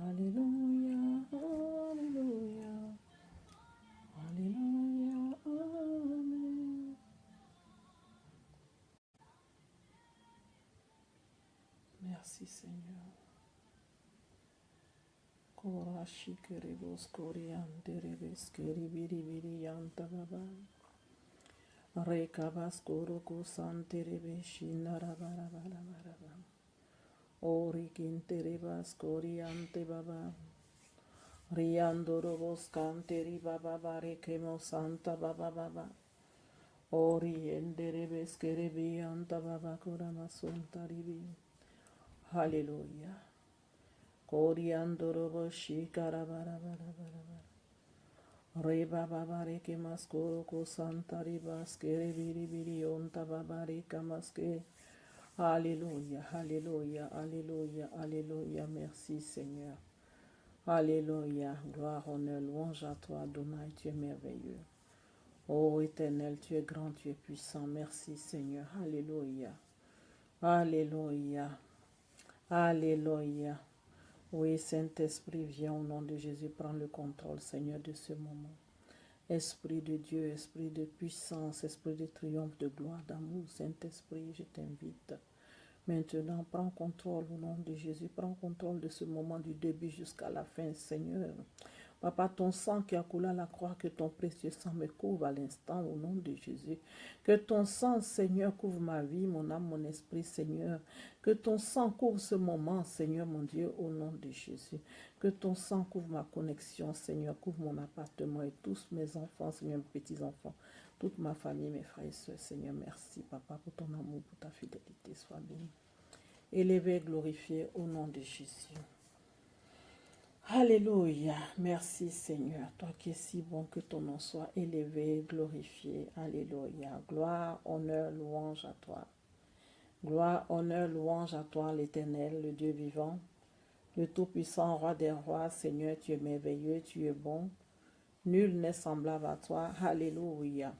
Alléluia, Alléluia, Alléluia, Amen. Merci Seigneur. Kora shikeribos korianderebes keribiribiri yantababa. Rekabas koroku santerebe shinarabarabarabara. Orikinterebas koriante baba. Riandorobos canteri baba barekemo santa baba baba. Orienderebes kerebi anta baba koramasunta ribi. Hallelujah. Koriandorobos shikarabarabarabara. Reba baba reke maskoro ko santa ribas kere biri biri onta baba reka maske. Alléluia, alléluia, alléluia, alléluia. Merci Seigneur. Alléluia. Gloire, honneur, louange à toi, Adonai, tu es merveilleux. Ô Éternel, tu es grand, tu es puissant. Merci Seigneur. Alléluia. Alléluia. Alléluia. Oui, Saint-Esprit, viens au nom de Jésus, prends le contrôle, Seigneur, de ce moment. Esprit de Dieu, esprit de puissance, esprit de triomphe, de gloire, d'amour, Saint-Esprit, je t'invite. Maintenant, prends contrôle au nom de Jésus, prends contrôle de ce moment du début jusqu'à la fin, Seigneur. Papa, ton sang qui a coulé à la croix, que ton précieux sang me couvre à l'instant au nom de Jésus. Que ton sang, Seigneur, couvre ma vie, mon âme, mon esprit, Seigneur. Que ton sang couvre ce moment, Seigneur, mon Dieu, au nom de Jésus. Que ton sang couvre ma connexion, Seigneur, couvre mon appartement et tous mes enfants, Seigneur, mes petits-enfants, toute ma famille, mes frères et sœurs, Seigneur. Merci, Papa, pour ton amour, pour ta fidélité. Sois béni. Élevé, glorifié au nom de Jésus. Alléluia. Merci Seigneur. Toi qui es si bon, que ton nom soit élevé, glorifié. Alléluia. Gloire, honneur, louange à toi. Gloire, honneur, louange à toi, l'Éternel, le Dieu vivant, le Tout-Puissant, Roi des rois. Seigneur, tu es merveilleux, tu es bon. Nul n'est semblable à toi. Alléluia.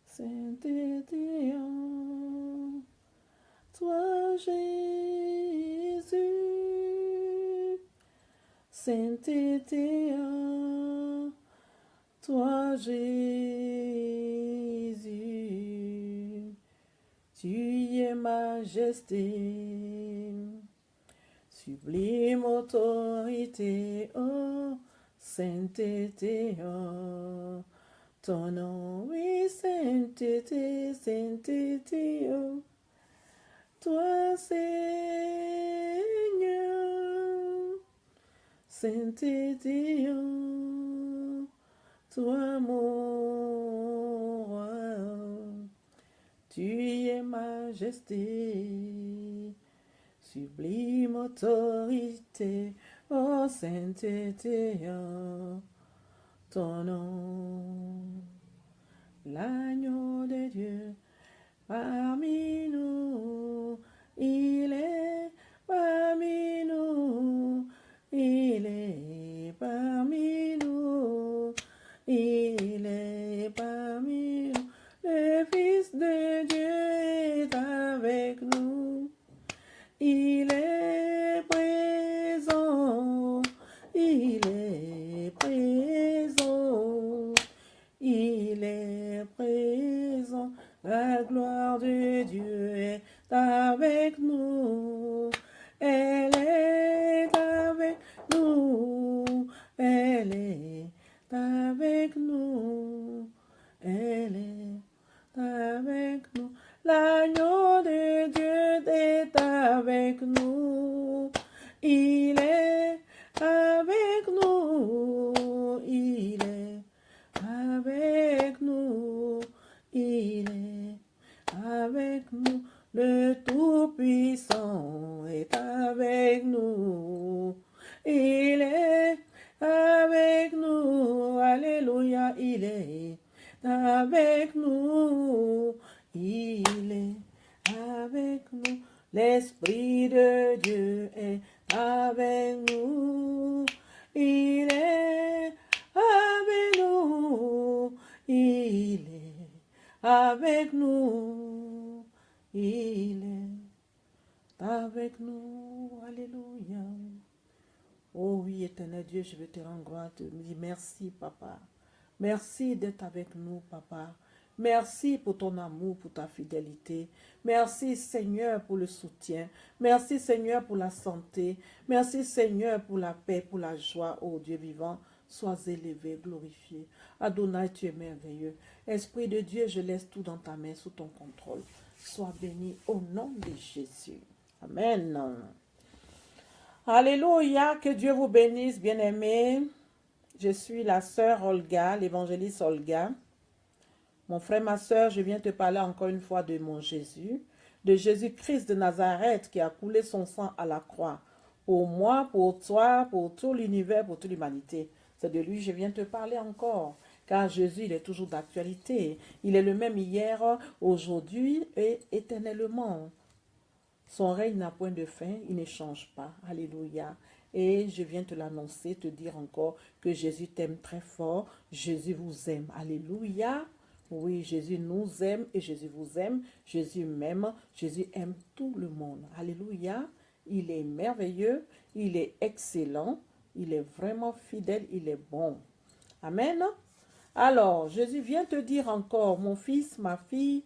Sainteté en toi, Jésus. Sainteté en toi, Jésus. Tu es majesté, sublime autorité, oh, sainteté, oh. Ton nom, oui, sainteté, sainteté, oh. Toi, Seigneur, sainteté, oh. Toi, mon roi, tu es majesté, sublime autorité, oh sainteté, oh. Ton nom, l'agneau de Dieu, parmi nous, il est parmi nous, il est parmi nous, il est parmi nous, le Fils de Dieu est avec nous, il est présent, il est présent, il est présent, la gloire de Dieu est avec nous, elle est avec nous, elle est avec nous, elle est avec nous, l'agneau de Dieu est avec nous, il est avec nous, il est avec nous, il est avec nous, le Tout-Puissant est avec nous, il est avec nous, alléluia, il est avec nous, il est avec nous, l'Esprit de Dieu est avec nous, il est avec nous, il est avec nous. Il est avec nous. Alléluia. Oh oui, éternel Dieu, je vais te rendre gloire, te dire merci, papa. Merci d'être avec nous, papa. Merci pour ton amour, pour ta fidélité. Merci, Seigneur, pour le soutien. Merci, Seigneur, pour la santé. Merci, Seigneur, pour la paix, pour la joie, ô Dieu vivant. Sois élevé, glorifié. Adonai, tu es merveilleux. Esprit de Dieu, je laisse tout dans ta main, sous ton contrôle. Sois béni au nom de Jésus. Amen. Alléluia, que Dieu vous bénisse, bien-aimés. Je suis la sœur Olga, l'évangéliste Olga. Mon frère, ma sœur, je viens te parler encore une fois de mon Jésus, de Jésus-Christ de Nazareth qui a coulé son sang à la croix. Pour moi, pour toi, pour tout l'univers, pour toute l'humanité. C'est de lui que je viens te parler encore. Car Jésus, il est toujours d'actualité. Il est le même hier, aujourd'hui et éternellement. Son règne n'a point de fin, il ne change pas. Alléluia. Et je viens te l'annoncer, te dire encore que Jésus t'aime très fort. Jésus vous aime. Alléluia. Oui, Jésus nous aime et Jésus vous aime. Jésus m'aime. Jésus aime tout le monde. Alléluia. Il est merveilleux. Il est excellent. Il est vraiment fidèle. Il est bon. Amen. Alors, Jésus vient te dire encore, mon fils, ma fille,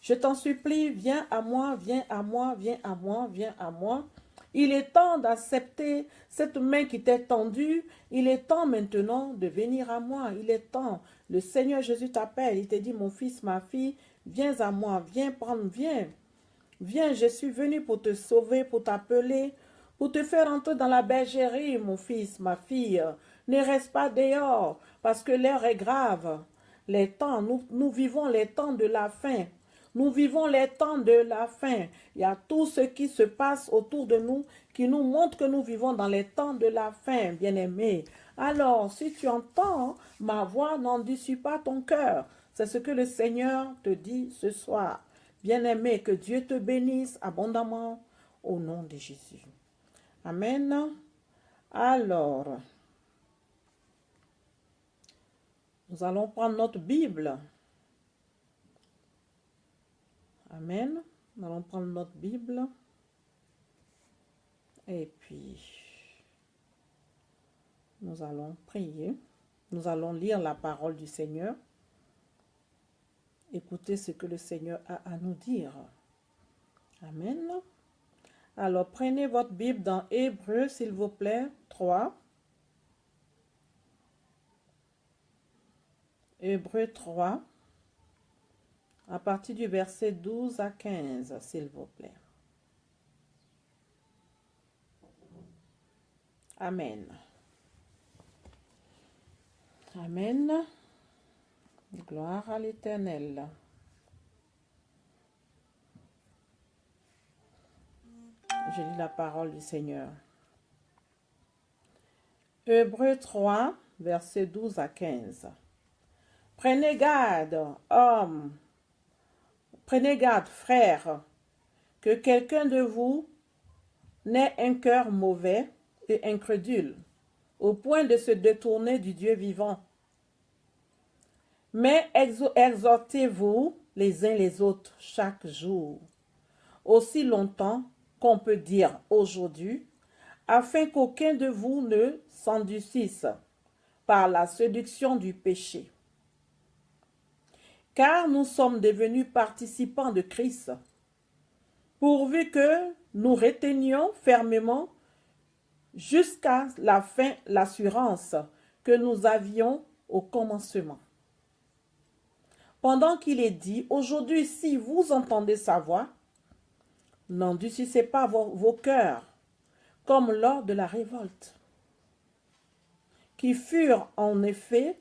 je t'en supplie, viens à moi, viens à moi, viens à moi, viens à moi. Il est temps d'accepter cette main qui t'est tendue. Il est temps maintenant de venir à moi. Il est temps. Le Seigneur Jésus t'appelle. Il te dit, mon fils, ma fille, viens à moi, viens prendre, viens. Viens, je suis venu pour te sauver, pour t'appeler, pour te faire entrer dans la bergerie, mon fils, ma fille. Ne reste pas dehors, parce que l'heure est grave. Les temps, nous vivons les temps de la fin. Nous vivons les temps de la fin. Il y a tout ce qui se passe autour de nous qui nous montre que nous vivons dans les temps de la fin, bien-aimés. Alors, si tu entends ma voix, n'endurcis pas ton cœur. C'est ce que le Seigneur te dit ce soir. Bien-aimé, que Dieu te bénisse abondamment au nom de Jésus. Amen. Alors, nous allons prendre notre Bible. Amen. Nous allons prendre notre Bible. Et puis, nous allons prier. Nous allons lire la parole du Seigneur. Écoutez ce que le Seigneur a à nous dire. Amen. Alors, prenez votre Bible dans Hébreux, s'il vous plaît, 3. Hébreux 3, à partir du verset 12 à 15, s'il vous plaît. Amen. Amen. Gloire à l'Éternel. Je lis la parole du Seigneur. Hébreux 3, versets 12 à 15. Prenez garde, hommes, prenez garde, frères, que quelqu'un de vous n'ait un cœur mauvais et incrédule, au point de se détourner du Dieu vivant. Mais exhortez-vous les uns les autres chaque jour, aussi longtemps qu'on peut dire aujourd'hui, afin qu'aucun de vous ne s'endurcisse par la séduction du péché. Car nous sommes devenus participants de Christ, pourvu que nous retenions fermement jusqu'à la fin l'assurance que nous avions au commencement. Pendant qu'il est dit, aujourd'hui, si vous entendez sa voix, n'endurcissez pas vos cœurs, comme lors de la révolte, qui furent en effet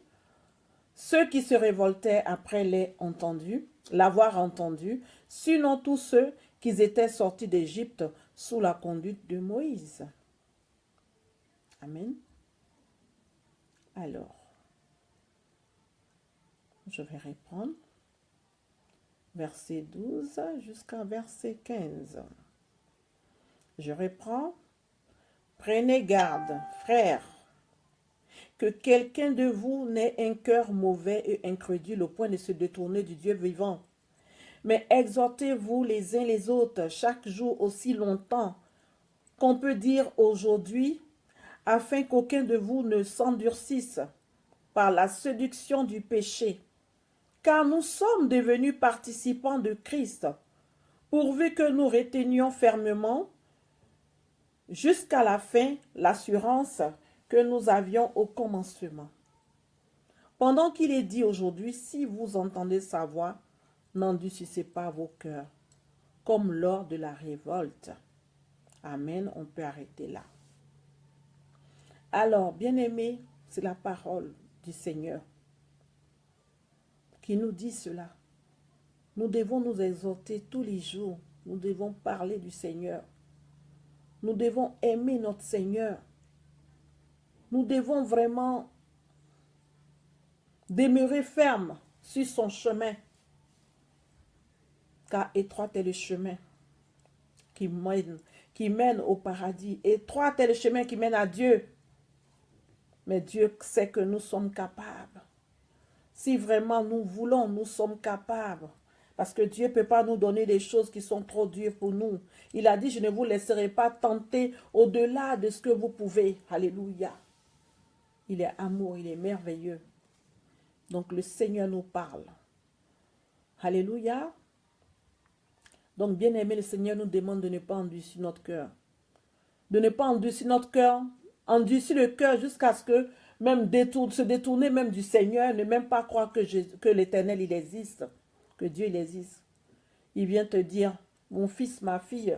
ceux qui se révoltaient après l'avoir entendu, sinon tous ceux qui étaient sortis d'Égypte sous la conduite de Moïse. Amen. Alors, je vais reprendre verset 12 jusqu'à verset 15. Je reprends. Prenez garde, frères, que quelqu'un de vous n'ait un cœur mauvais et incrédule au point de se détourner du Dieu vivant. Mais exhortez-vous les uns les autres chaque jour aussi longtemps qu'on peut dire aujourd'hui, afin qu'aucun de vous ne s'endurcisse par la séduction du péché. Car nous sommes devenus participants de Christ, pourvu que nous retenions fermement jusqu'à la fin l'assurance que nous avions au commencement. Pendant qu'il est dit aujourd'hui, si vous entendez sa voix, n'endurcissez pas vos cœurs, comme lors de la révolte. Amen, on peut arrêter là. Alors, bien-aimés, c'est la parole du Seigneur qui nous dit cela. Nous devons nous exhorter tous les jours. Nous devons parler du Seigneur. Nous devons aimer notre Seigneur. Nous devons vraiment demeurer ferme sur son chemin. Car étroit est le chemin qui mène au paradis. Étroit est le chemin qui mène à Dieu. Mais Dieu sait que nous sommes capables. Si vraiment nous voulons, nous sommes capables. Parce que Dieu ne peut pas nous donner des choses qui sont trop dures pour nous. Il a dit, je ne vous laisserai pas tenter au-delà de ce que vous pouvez. Alléluia. Il est amour, il est merveilleux. Donc le Seigneur nous parle. Alléluia. Donc bien aimé, le Seigneur nous demande de ne pas endurcir notre cœur. De ne pas endurcir notre cœur. Endurcir le cœur jusqu'à ce que même se détourner même du Seigneur, ne même pas croire que l'Éternel il existe. Que Dieu il existe. Il vient te dire, mon fils, ma fille,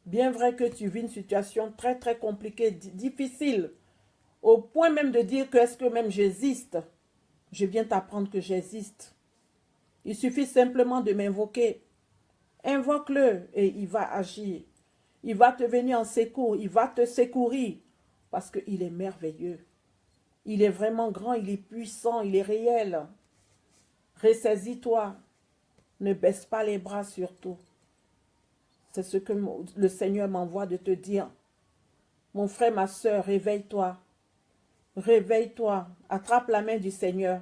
bien vrai que tu vis une situation très très compliquée, difficile, au point même de dire que est-ce que même j'existe, je viens t'apprendre que j'existe. Il suffit simplement de m'invoquer. Invoque-le et il va agir. Il va te venir en secours, il va te secourir parce qu'il est merveilleux. Il est vraiment grand, il est puissant, il est réel. Ressaisis-toi. Ne baisse pas les bras surtout. C'est ce que le Seigneur m'envoie de te dire. Mon frère, ma soeur, réveille-toi. Réveille-toi. Attrape la main du Seigneur.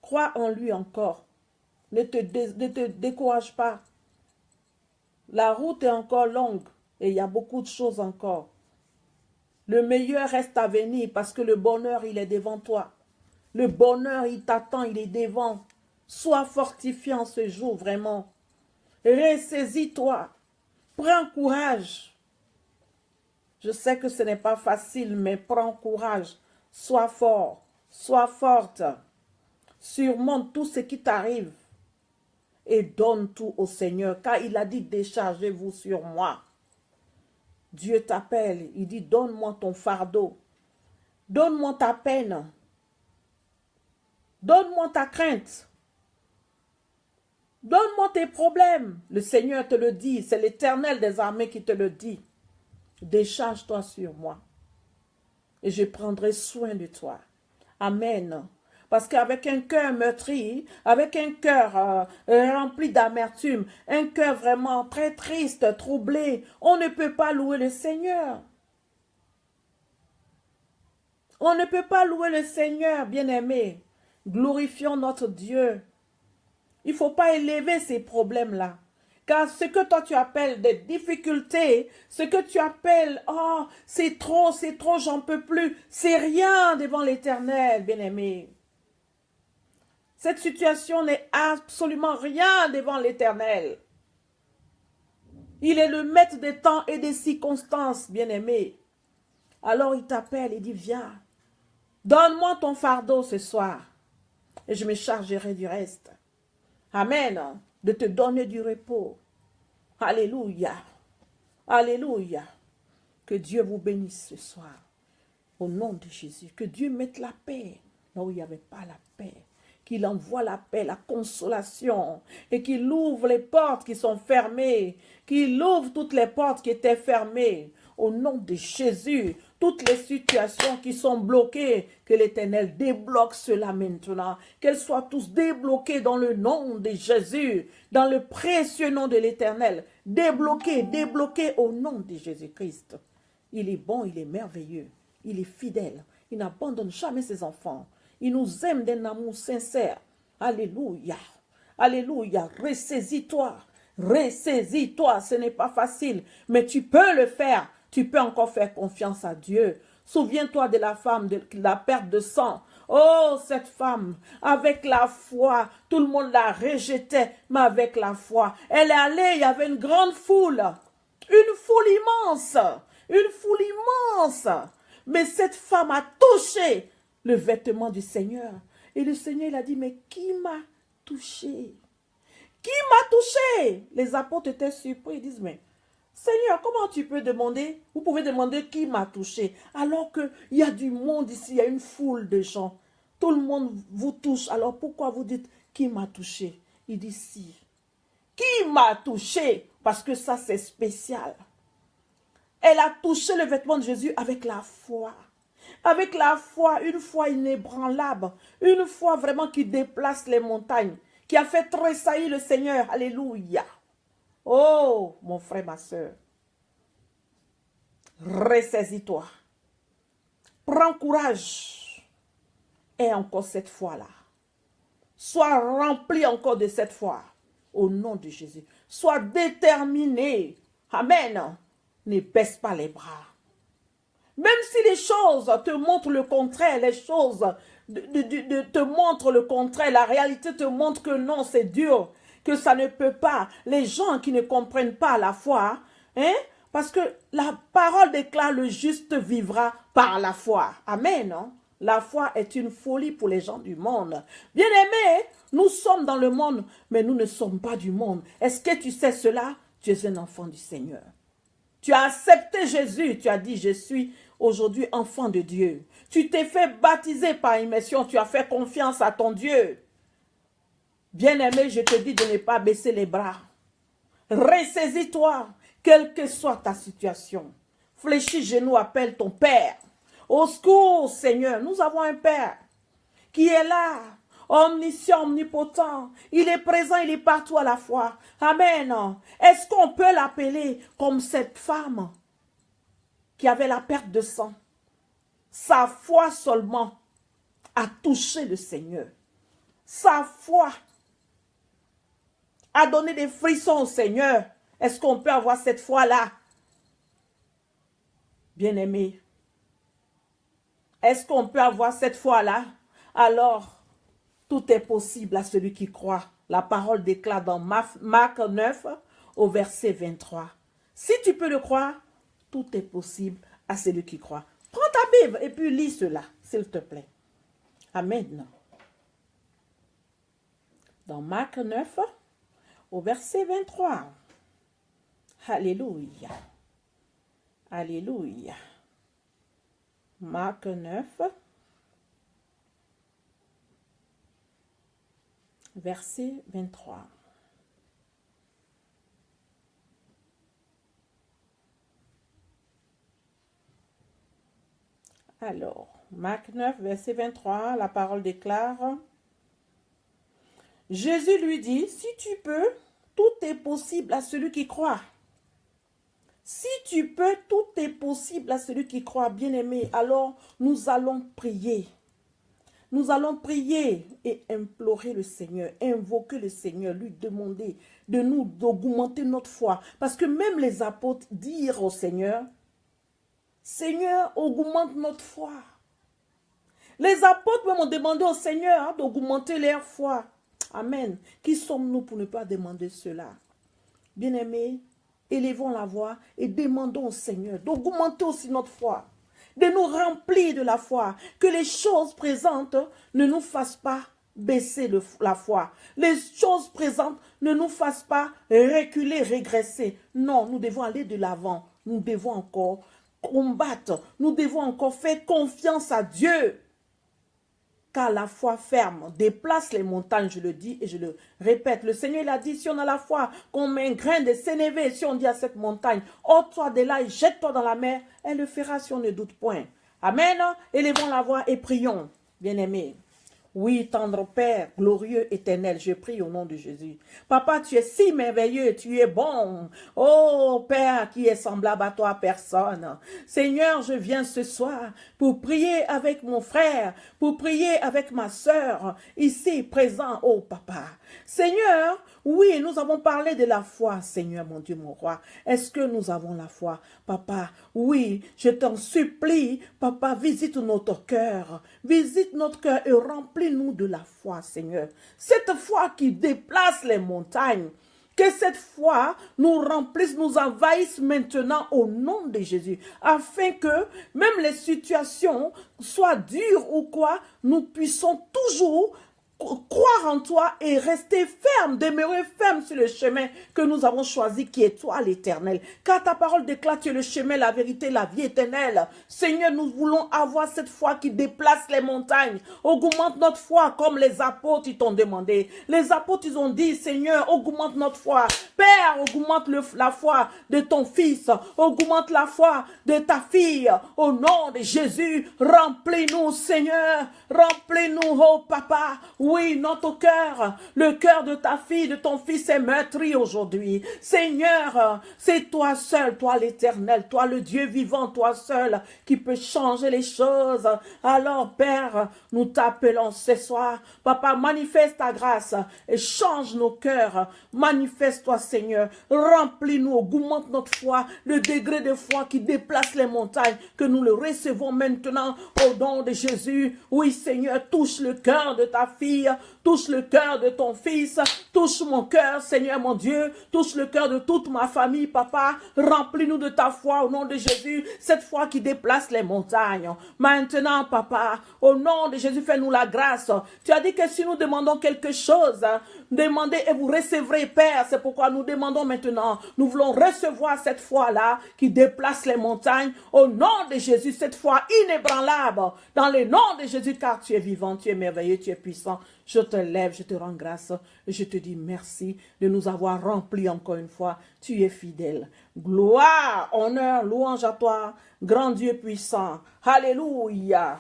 Crois en lui encore. Ne te décourage pas. La route est encore longue et il y a beaucoup de choses encore. Le meilleur reste à venir parce que le bonheur, il est devant toi. Le bonheur, il t'attend, il est devant. Sois fortifié en ce jour, vraiment. Ressaisis-toi. Prends courage. Je sais que ce n'est pas facile, mais prends courage. Sois fort. Sois forte. Surmonte tout ce qui t'arrive. Et donne tout au Seigneur, car il a dit, déchargez-vous sur moi. Dieu t'appelle, il dit, donne-moi ton fardeau. Donne-moi ta peine. Donne-moi ta crainte. Donne-moi tes problèmes. Le Seigneur te le dit. C'est l'Éternel des armées qui te le dit. Décharge-toi sur moi. Et je prendrai soin de toi. Amen. Parce qu'avec un cœur meurtri, avec un cœur rempli d'amertume, un cœur vraiment très triste, troublé, on ne peut pas louer le Seigneur. On ne peut pas louer le Seigneur, bien-aimé. Glorifions notre Dieu. Il ne faut pas élever ces problèmes-là. Car ce que toi tu appelles des difficultés, ce que tu appelles, oh, c'est trop, j'en peux plus, c'est rien devant l'Éternel, bien-aimé. Cette situation n'est absolument rien devant l'Éternel. Il est le maître des temps et des circonstances, bien-aimé. Alors il t'appelle et dit, viens, donne-moi ton fardeau ce soir et je me chargerai du reste. Amen. De te donner du repos. Alléluia. Alléluia. Que Dieu vous bénisse ce soir. Au nom de Jésus. Que Dieu mette la paix là où il n'y avait pas la paix. Qu'il envoie la paix, la consolation. Et qu'il ouvre les portes qui sont fermées. Qu'il ouvre toutes les portes qui étaient fermées. Au nom de Jésus, toutes les situations qui sont bloquées, que l'Éternel débloque cela maintenant. Qu'elles soient tous débloquées dans le nom de Jésus, dans le précieux nom de l'Éternel. Débloquées, débloquées au nom de Jésus-Christ. Il est bon, il est merveilleux, il est fidèle. Il n'abandonne jamais ses enfants. Il nous aime d'un amour sincère. Alléluia. Alléluia. Ressaisis-toi. Ressaisis-toi. Ce n'est pas facile, mais tu peux le faire. Tu peux encore faire confiance à Dieu. Souviens-toi de la femme, de la perte de sang. Oh, cette femme, avec la foi, tout le monde la rejetait, mais avec la foi, elle est allée, il y avait une grande foule immense, une foule immense. Mais cette femme a touché le vêtement du Seigneur. Et le Seigneur, il a dit, mais qui m'a touché? Qui m'a touché? Les apôtres étaient surpris, ils disent, mais Seigneur, comment tu peux demander? Vous pouvez demander qui m'a touché. Alors qu'il y a du monde ici, il y a une foule de gens. Tout le monde vous touche. Alors pourquoi vous dites qui m'a touché? Il dit si. Qui m'a touché? Parce que ça c'est spécial. Elle a touché le vêtement de Jésus avec la foi. Avec la foi, une foi inébranlable. Une foi vraiment qui déplace les montagnes. Qui a fait tressaillir le Seigneur. Alléluia. Oh, mon frère, ma soeur, ressaisis-toi. Prends courage. Et encore cette foi-là. Sois rempli encore de cette foi. Au nom de Jésus. Sois déterminé. Amen. Ne baisse pas les bras. Même si les choses te montrent le contraire, les choses te montrent le contraire, la réalité te montre que non, c'est dur, que ça ne peut pas. Les gens qui ne comprennent pas la foi, hein, parce que la parole déclare le juste vivra par la foi. Amen. Hein? La foi est une folie pour les gens du monde. Bien-aimés, nous sommes dans le monde, mais nous ne sommes pas du monde. Est-ce que tu sais cela? Tu es un enfant du Seigneur. Tu as accepté Jésus, tu as dit, je suis aujourd'hui enfant de Dieu. Tu t'es fait baptiser par immersion, tu as fait confiance à ton Dieu. Bien-aimé, je te dis de ne pas baisser les bras. Ressaisis-toi, quelle que soit ta situation. Fléchis genoux, appelle ton Père. Au secours, Seigneur, nous avons un Père qui est là, omniscient, omnipotent. Il est présent, il est partout à la fois. Amen. Est-ce qu'on peut l'appeler comme cette femme qui avait la perte de sang? Sa foi seulement a touché le Seigneur. Sa foi a donné des frissons au Seigneur. Est-ce qu'on peut avoir cette foi-là? Bien-aimé, est-ce qu'on peut avoir cette foi-là? Alors, tout est possible à celui qui croit. La parole déclare dans Marc 9 au verset 23. Si tu peux le croire, tout est possible à celui qui croit. Prends ta Bible et puis lis cela, s'il te plaît. Amen. Dans Marc 9 au verset 23. Alléluia. Alléluia. Marc 9, verset 23. Alors, Marc 9, verset 23, la parole déclare, Jésus lui dit, si tu peux, tout est possible à celui qui croit. Si tu peux, tout est possible à celui qui croit, bien-aimé. Alors, nous allons prier. Nous allons prier et implorer le Seigneur, invoquer le Seigneur, lui demander de nous d'augmenter notre foi. Parce que même les apôtres dirent au Seigneur, Seigneur, augmente notre foi. Les apôtres même ont demandé au Seigneur d'augmenter leur foi. Amen. Qui sommes-nous pour ne pas demander cela? Bien-aimés, élevons la voix et demandons au Seigneur d'augmenter aussi notre foi, de nous remplir de la foi, que les choses présentes ne nous fassent pas baisser la foi. Les choses présentes ne nous fassent pas reculer, régresser. Non, nous devons aller de l'avant. Nous devons encore combattre. Nous devons encore faire confiance à Dieu. Car la foi ferme déplace les montagnes, je le dis et je le répète. Le Seigneur il a dit, si on a la foi, qu'on met un grain de sénévé, si on dit à cette montagne, ôte-toi de là et jette-toi dans la mer, elle le fera si on ne doute point. Amen. Élevons la voix et prions, bien-aimés. Oui, tendre Père, glorieux, éternel, je prie au nom de Jésus. Papa, tu es si merveilleux, tu es bon. Oh Père, qui est semblable à toi, personne. Seigneur, je viens ce soir pour prier avec mon frère, pour prier avec ma sœur, ici présent, oh Papa. Seigneur, oui, nous avons parlé de la foi, Seigneur, mon Dieu, mon roi. Est-ce que nous avons la foi, Papa? Oui, je t'en supplie, Papa, visite notre cœur. Visite notre cœur et remplis-nous de la foi, Seigneur. Cette foi qui déplace les montagnes. Que cette foi nous remplisse, nous envahisse maintenant au nom de Jésus, afin que même les situations soient dures ou quoi, nous puissions toujours croire en toi et rester ferme, demeurer ferme sur le chemin que nous avons choisi, qui est toi l'Éternel. Car ta parole déclare que le chemin, la vérité, la vie éternelle. Seigneur, nous voulons avoir cette foi qui déplace les montagnes. Augmente notre foi comme les apôtres t'ont demandé. Les apôtres, ils ont dit, Seigneur, augmente notre foi. Père, augmente la foi de ton fils. Augmente la foi de ta fille. Au nom de Jésus, remplis-nous, Seigneur. Remplis-nous, oh Papa. Oui, notre cœur, le cœur de ta fille, de ton fils est meurtri aujourd'hui. Seigneur, c'est toi seul, toi l'Éternel, toi le Dieu vivant, toi seul qui peut changer les choses. Alors, Père, nous t'appelons ce soir. Papa, manifeste ta grâce et change nos cœurs. Manifeste-toi, Seigneur. Remplis-nous, augmente notre foi, le degré de foi qui déplace les montagnes, que nous le recevons maintenant au nom de Jésus. Oui, Seigneur, touche le cœur de ta fille. Touche le cœur de ton fils, touche mon cœur, Seigneur mon Dieu, touche le cœur de toute ma famille, Papa, remplis-nous de ta foi au nom de Jésus, cette foi qui déplace les montagnes. Maintenant, Papa, au nom de Jésus, fais-nous la grâce. Tu as dit que si nous demandons quelque chose, demandez et vous recevrez, Père. C'est pourquoi nous demandons maintenant, nous voulons recevoir cette foi-là qui déplace les montagnes au nom de Jésus, cette foi inébranlable, dans le nom de Jésus, car tu es vivant, tu es merveilleux, tu es puissant. Je te lève, je te rends grâce et je te dis merci de nous avoir remplis encore une fois. Tu es fidèle. Gloire, honneur, louange à toi, grand Dieu puissant. Alléluia.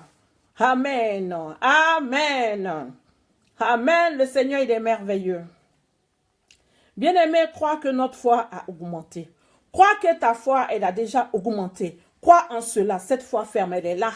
Amen. Amen. Amen. Le Seigneur, il est merveilleux. Bien-aimé, crois que notre foi a augmenté. Crois que ta foi, elle a déjà augmenté. Crois en cela. Cette foi ferme, elle est là.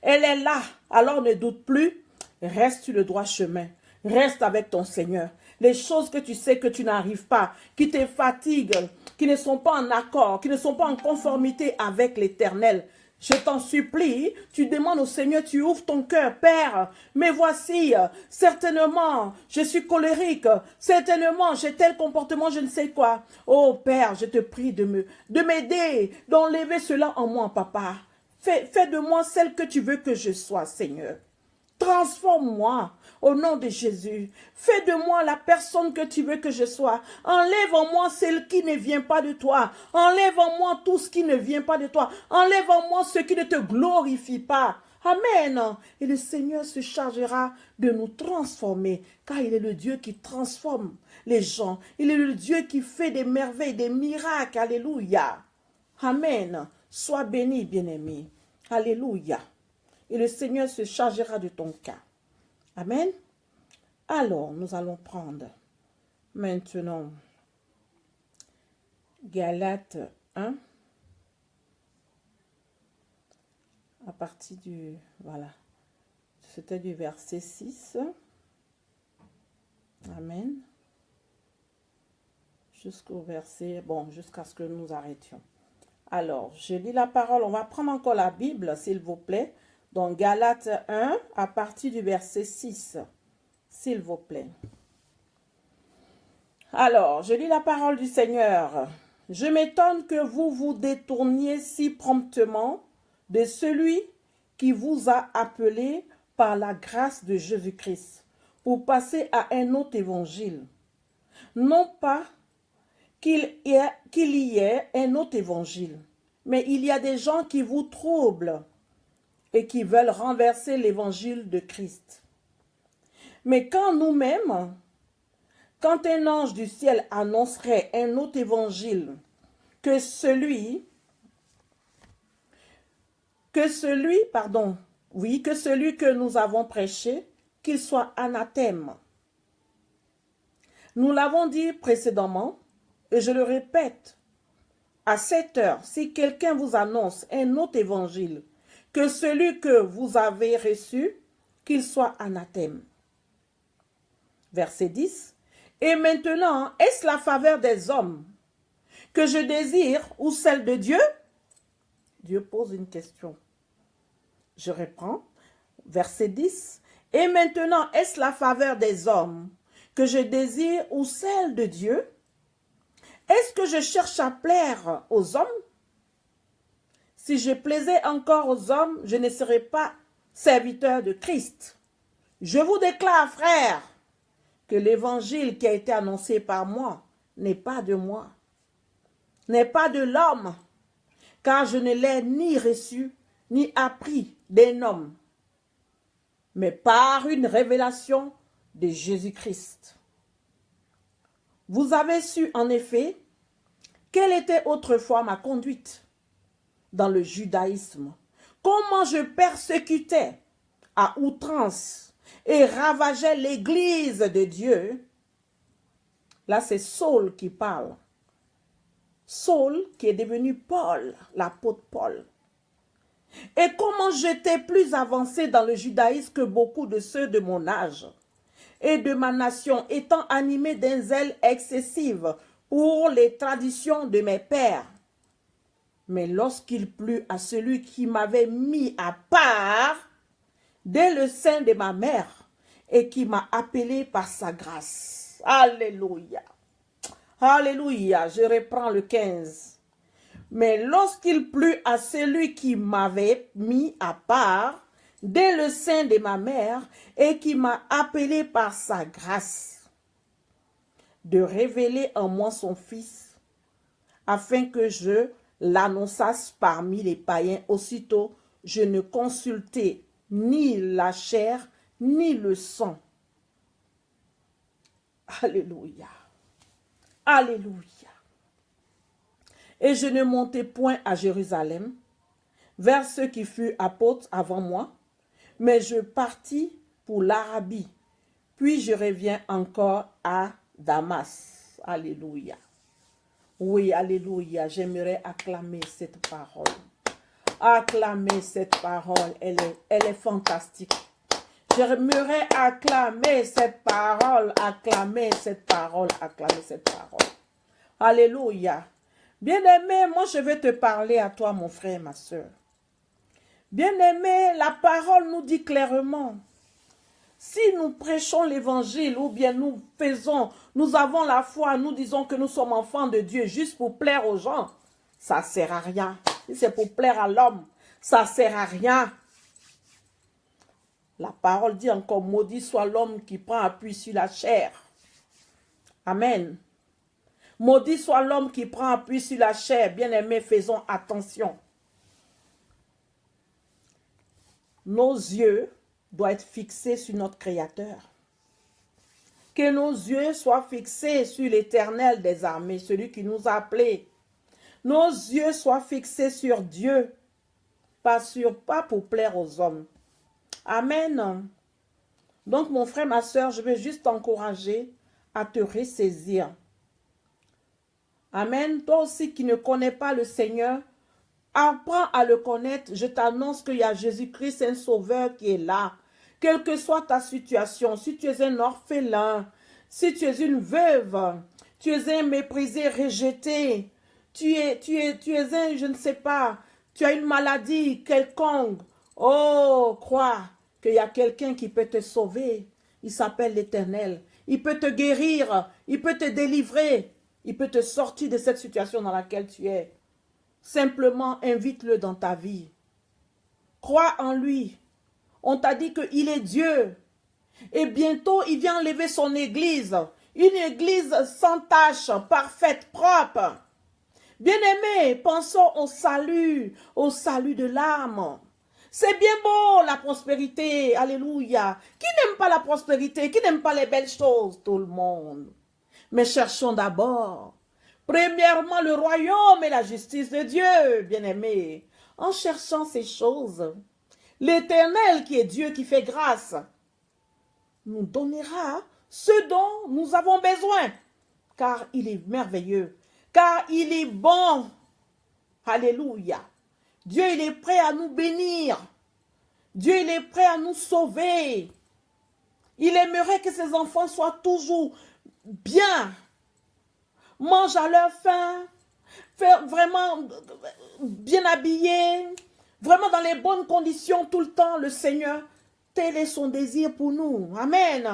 Elle est là. Alors ne doute plus. Reste sur le droit chemin. Reste avec ton Seigneur. Les choses que tu sais que tu n'arrives pas, qui te fatiguent, qui ne sont pas en accord, qui ne sont pas en conformité avec l'Éternel. Je t'en supplie, tu demandes au Seigneur, tu ouvres ton cœur, Père, mais voici, certainement, je suis colérique, certainement, j'ai tel comportement, je ne sais quoi. Oh Père, je te prie de m'aider, d'enlever cela en moi, Papa. Fais de moi celle que tu veux que je sois, Seigneur. Transforme-moi au nom de Jésus. Fais de moi la personne que tu veux que je sois. Enlève en moi celle qui ne vient pas de toi. Enlève en moi tout ce qui ne vient pas de toi. Enlève en moi ce qui ne te glorifie pas. Amen. Et le Seigneur se chargera de nous transformer, car il est le Dieu qui transforme les gens. Il est le Dieu qui fait des merveilles, des miracles. Alléluia. Amen. Sois béni, bien-aimé. Alléluia. Et le Seigneur se chargera de ton cas. Amen. Alors, nous allons prendre maintenant Galates 1. À partir du, voilà, c'était du verset 6. Amen. Jusqu'au verset, bon, jusqu'à ce que nous arrêtions. Alors, je lis la parole. On va prendre encore la Bible, s'il vous plaît. Donc, Galates 1, à partir du verset 6, s'il vous plaît. Alors, je lis la parole du Seigneur. Je m'étonne que vous vous détourniez si promptement de celui qui vous a appelé par la grâce de Jésus-Christ pour passer à un autre évangile. Non pas qu'il y ait un autre évangile, mais il y a des gens qui vous troublent et qui veulent renverser l'évangile de Christ. Mais quand nous-mêmes, quand un ange du ciel annoncerait un autre évangile que celui que nous avons prêché, qu'il soit anathème. Nous l'avons dit précédemment, et je le répète, à cette heure, si quelqu'un vous annonce un autre évangile que celui que vous avez reçu, qu'il soit anathème. Verset 10. Et maintenant, est-ce la faveur des hommes que je désire ou celle de Dieu? Dieu pose une question. Je reprends. Verset 10. Et maintenant, est-ce la faveur des hommes que je désire ou celle de Dieu? Est-ce que je cherche à plaire aux hommes? Si je plaisais encore aux hommes, je ne serais pas serviteur de Christ. Je vous déclare, frères, que l'évangile qui a été annoncé par moi n'est pas de moi, n'est pas de l'homme, car je ne l'ai ni reçu, ni appris d'un homme, mais par une révélation de Jésus-Christ. Vous avez su en effet quelle était autrefois ma conduite dans le judaïsme, comment je persécutais à outrance et ravageais l'église de Dieu. Là, c'est Saul qui parle. Saul qui est devenu Paul, l'apôtre Paul. Et comment j'étais plus avancé dans le judaïsme que beaucoup de ceux de mon âge et de ma nation, étant animé d'un zèle excessif pour les traditions de mes pères. Mais lorsqu'il plut à celui qui m'avait mis à part dès le sein de ma mère et qui m'a appelé par sa grâce. Alléluia. Alléluia. Je reprends le 15. Mais lorsqu'il plut à celui qui m'avait mis à part dès le sein de ma mère et qui m'a appelé par sa grâce, de révéler en moi son Fils, afin que je l'annonçasse parmi les païens. Aussitôt, je ne consultai ni la chair, ni le sang. Alléluia. Alléluia. Et je ne montai point à Jérusalem, vers ceux qui furent apôtres avant moi, mais je partis pour l'Arabie, puis je reviens encore à Damas. Alléluia. Oui, alléluia. J'aimerais acclamer cette parole. Acclamer cette parole. Elle est fantastique. J'aimerais acclamer cette parole. Acclamer cette parole. Acclamer cette parole. Alléluia. Bien-aimé, moi je vais te parler à toi, mon frère, ma soeur. Bien-aimé, la parole nous dit clairement, si nous prêchons l'évangile ou bien nous avons la foi, nous disons que nous sommes enfants de Dieu juste pour plaire aux gens, ça ne sert à rien. Si c'est pour plaire à l'homme, ça ne sert à rien. La parole dit encore, maudit soit l'homme qui prend appui sur la chair. Amen. Maudit soit l'homme qui prend appui sur la chair. Bien-aimés, faisons attention. Nos yeux doivent être fixés sur notre Créateur. Que nos yeux soient fixés sur l'Éternel des armées, celui qui nous a appelés. Nos yeux soient fixés sur Dieu, pas pour plaire aux hommes. Amen. Donc, mon frère, ma soeur, je veux juste t'encourager à te ressaisir. Amen. Toi aussi qui ne connais pas le Seigneur, apprends à le connaître. Je t'annonce qu'il y a Jésus-Christ, un sauveur qui est là. Quelle que soit ta situation, si tu es un orphelin, si tu es une veuve, tu es un méprisé, rejeté, tu es un, je ne sais pas, tu as une maladie quelconque. Oh, crois qu'il y a quelqu'un qui peut te sauver. Il s'appelle l'Éternel. Il peut te guérir, il peut te délivrer. Il peut te sortir de cette situation dans laquelle tu es. Simplement, invite-le dans ta vie. Crois en lui. On t'a dit qu'il est Dieu. Et bientôt, il vient enlever son église. Une église sans tache, parfaite, propre. Bien-aimés, pensons au salut de l'âme. C'est bien beau la prospérité, alléluia. Qui n'aime pas la prospérité? Qui n'aime pas les belles choses? Tout le monde. Mais cherchons d'abord, premièrement, le royaume et la justice de Dieu, bien-aimés. En cherchant ces choses, l'Éternel qui est Dieu qui fait grâce, nous donnera ce dont nous avons besoin, car il est merveilleux, car il est bon. Alléluia. Dieu, il est prêt à nous bénir. Dieu, il est prêt à nous sauver. Il aimerait que ses enfants soient toujours bien, mangent à leur faim, vraiment bien habillés, vraiment dans les bonnes conditions tout le temps. Le Seigneur, tel est son désir pour nous. Amen.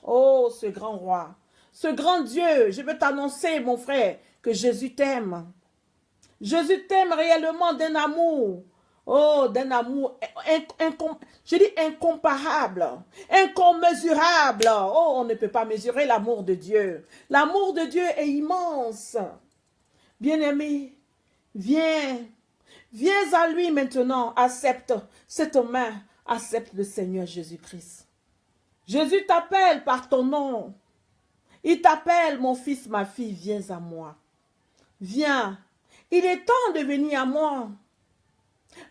Oh, ce grand roi, ce grand Dieu, je veux t'annoncer, mon frère, que Jésus t'aime. Jésus t'aime réellement d'un amour. Oh, d'un amour, je dis incomparable, incommesurable. Oh, on ne peut pas mesurer l'amour de Dieu. L'amour de Dieu est immense. Bien-aimé, viens, viens à lui maintenant, accepte cette main, accepte le Seigneur Jésus-Christ. Jésus t'appelle par ton nom. Il t'appelle, mon fils, ma fille, viens à moi. Viens, il est temps de venir à moi.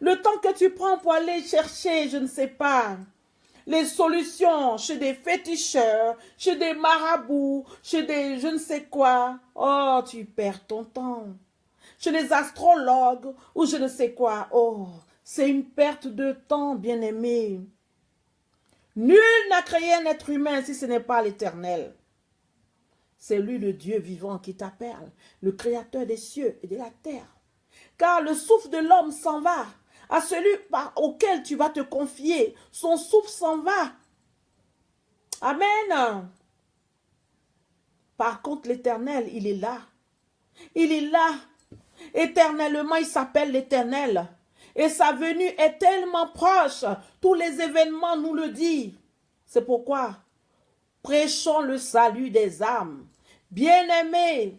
Le temps que tu prends pour aller chercher, je ne sais pas, les solutions chez des féticheurs, chez des marabouts, chez des je ne sais quoi. Oh, tu perds ton temps. Chez les astrologues ou je ne sais quoi. Oh, c'est une perte de temps, bien-aimé. Nul n'a créé un être humain si ce n'est pas l'Éternel. C'est lui le Dieu vivant qui t'appelle, le créateur des cieux et de la terre. Car le souffle de l'homme s'en va. À celui auquel tu vas te confier, son souffle s'en va. Amen. Par contre, l'Éternel, il est là. Il est là. Éternellement, il s'appelle l'Éternel. Et sa venue est tellement proche. Tous les événements nous le disent. C'est pourquoi, prêchons le salut des âmes. Bien-aimés,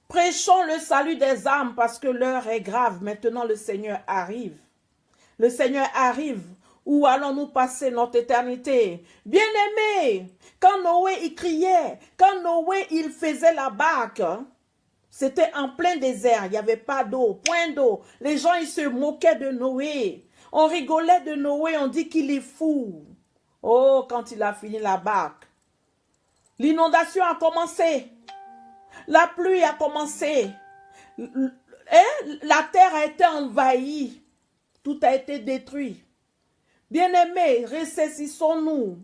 prêchons le salut des âmes parce que l'heure est grave. Maintenant, le Seigneur arrive. Le Seigneur arrive. Où allons-nous passer notre éternité? Bien-aimés, quand Noé il criait, quand Noé il faisait la barque, c'était en plein désert. Il n'y avait pas d'eau, point d'eau. Les gens, ils se moquaient de Noé. On rigolait de Noé, on dit qu'il est fou. Oh, quand il a fini la barque, l'inondation a commencé. La pluie a commencé. La terre a été envahie. Tout a été détruit. Bien-aimés, ressaisissons-nous.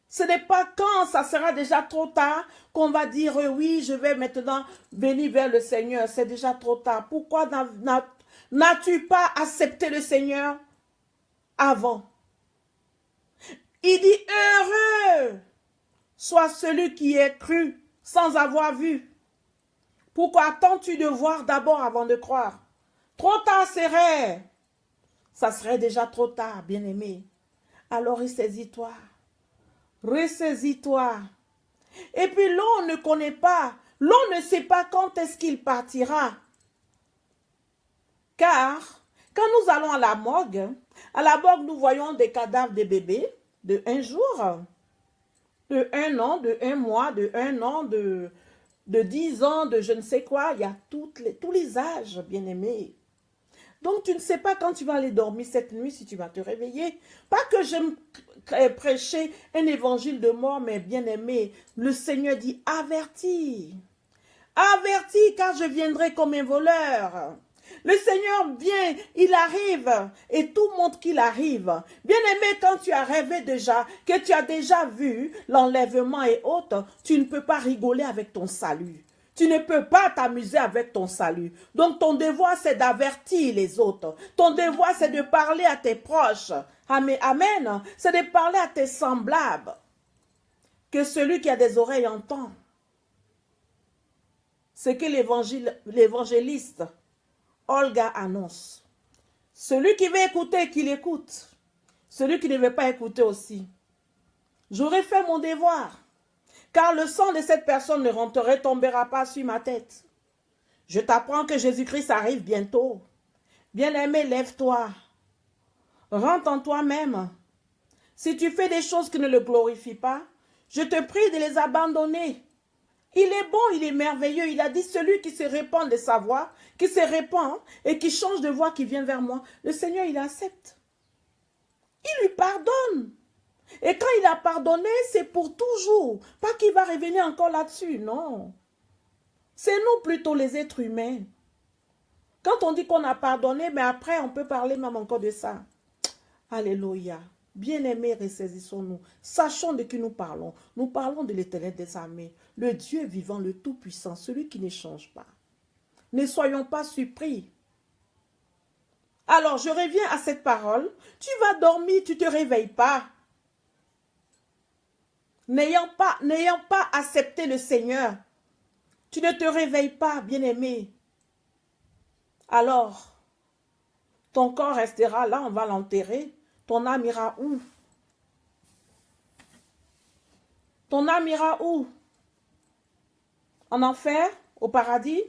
Ce n'est pas quand ça sera déjà trop tard qu'on va dire oui, je vais maintenant venir vers le Seigneur. C'est déjà trop tard. Pourquoi n'as-tu pas accepté le Seigneur avant? Il dit heureux soit celui qui est cru sans avoir vu. Pourquoi attends-tu de voir d'abord avant de croire? Trop tard serait. Ça serait déjà trop tard, bien-aimé. Alors ressaisis-toi. Ressaisis-toi. Et puis l'on ne connaît pas, l'on ne sait pas quand est-ce qu'il partira. Car quand nous allons à la morgue nous voyons des cadavres de bébés de 1 jour, de 1 an, de 1 mois, de 1 an, de 10 ans, de je ne sais quoi. Il y a tous les âges, bien-aimés. Donc, tu ne sais pas quand tu vas aller dormir cette nuit, si tu vas te réveiller. Pas que j'aime prêcher un évangile de mort, mais bien-aimé, le Seigneur dit avertis. Avertis, car je viendrai comme un voleur. Le Seigneur vient, il arrive, et tout montre qu'il arrive. Bien-aimé, quand tu as rêvé déjà, que tu as déjà vu l'enlèvement et autres, tu ne peux pas rigoler avec ton salut. Tu ne peux pas t'amuser avec ton salut. Donc ton devoir, c'est d'avertir les autres. Ton devoir, c'est de parler à tes proches. Amen. Amen. C'est de parler à tes semblables. Que celui qui a des oreilles entend. Ce que l'évangéliste Olga annonce. Celui qui veut écouter, qu'il écoute. Celui qui ne veut pas écouter aussi. J'aurais fait mon devoir. Car le sang de cette personne ne retombera pas sur ma tête. Je t'apprends que Jésus-Christ arrive bientôt. Bien-aimé, lève-toi. Rentre en toi-même. Si tu fais des choses qui ne le glorifient pas, je te prie de les abandonner. Il est bon, il est merveilleux. Il a dit, celui qui se répand de sa voix, qui se répand et qui change de voix, qui vient vers moi, le Seigneur, il accepte. Il lui pardonne. Et quand il a pardonné, c'est pour toujours. Pas qu'il va revenir encore là-dessus, non. C'est nous plutôt les êtres humains. Quand on dit qu'on a pardonné, mais après on peut parler même encore de ça. Alléluia. Bien-aimés, ressaisissons-nous. Sachons de qui nous parlons. Nous parlons de l'Éternel des armées, le Dieu vivant, le Tout-Puissant, celui qui ne change pas. Ne soyons pas surpris. Alors, je reviens à cette parole. Tu vas dormir, tu ne te réveilles pas. N'ayant pas accepté le Seigneur, tu ne te réveilles pas, bien-aimé. Alors, ton corps restera là, on va l'enterrer. Ton âme ira où? Ton âme ira où? En enfer? Au paradis?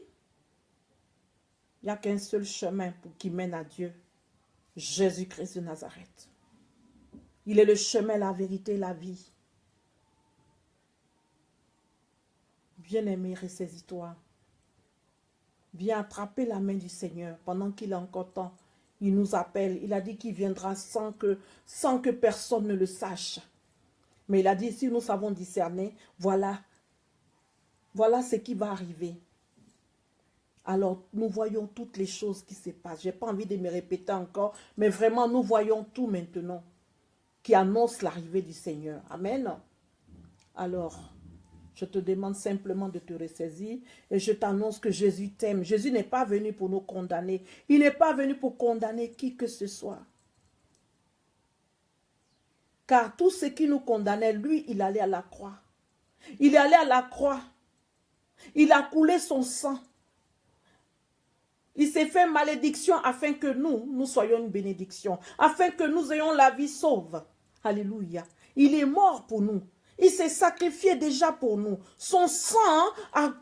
Il n'y a qu'un seul chemin qui mène à Dieu. Jésus-Christ de Nazareth. Il est le chemin, la vérité, la vie. Bien-aimé, ressaisis-toi. Viens attraper la main du Seigneur pendant qu'il a encore temps. Il nous appelle. Il a dit qu'il viendra sans que personne ne le sache. Mais il a dit, si nous savons discerner, voilà ce qui va arriver. Alors, nous voyons toutes les choses qui se passent. Je n'ai pas envie de me répéter encore, mais vraiment, nous voyons tout maintenant qui annonce l'arrivée du Seigneur. Amen. Alors, je te demande simplement de te ressaisir et je t'annonce que Jésus t'aime. Jésus n'est pas venu pour nous condamner. Il n'est pas venu pour condamner qui que ce soit. Car tout ce qui nous condamnait, lui, il allait à la croix. Il est allé à la croix. Il a coulé son sang. Il s'est fait malédiction afin que nous soyons une bénédiction. Afin que nous ayons la vie sauve. Alléluia. Il est mort pour nous. Il s'est sacrifié déjà pour nous. Son sang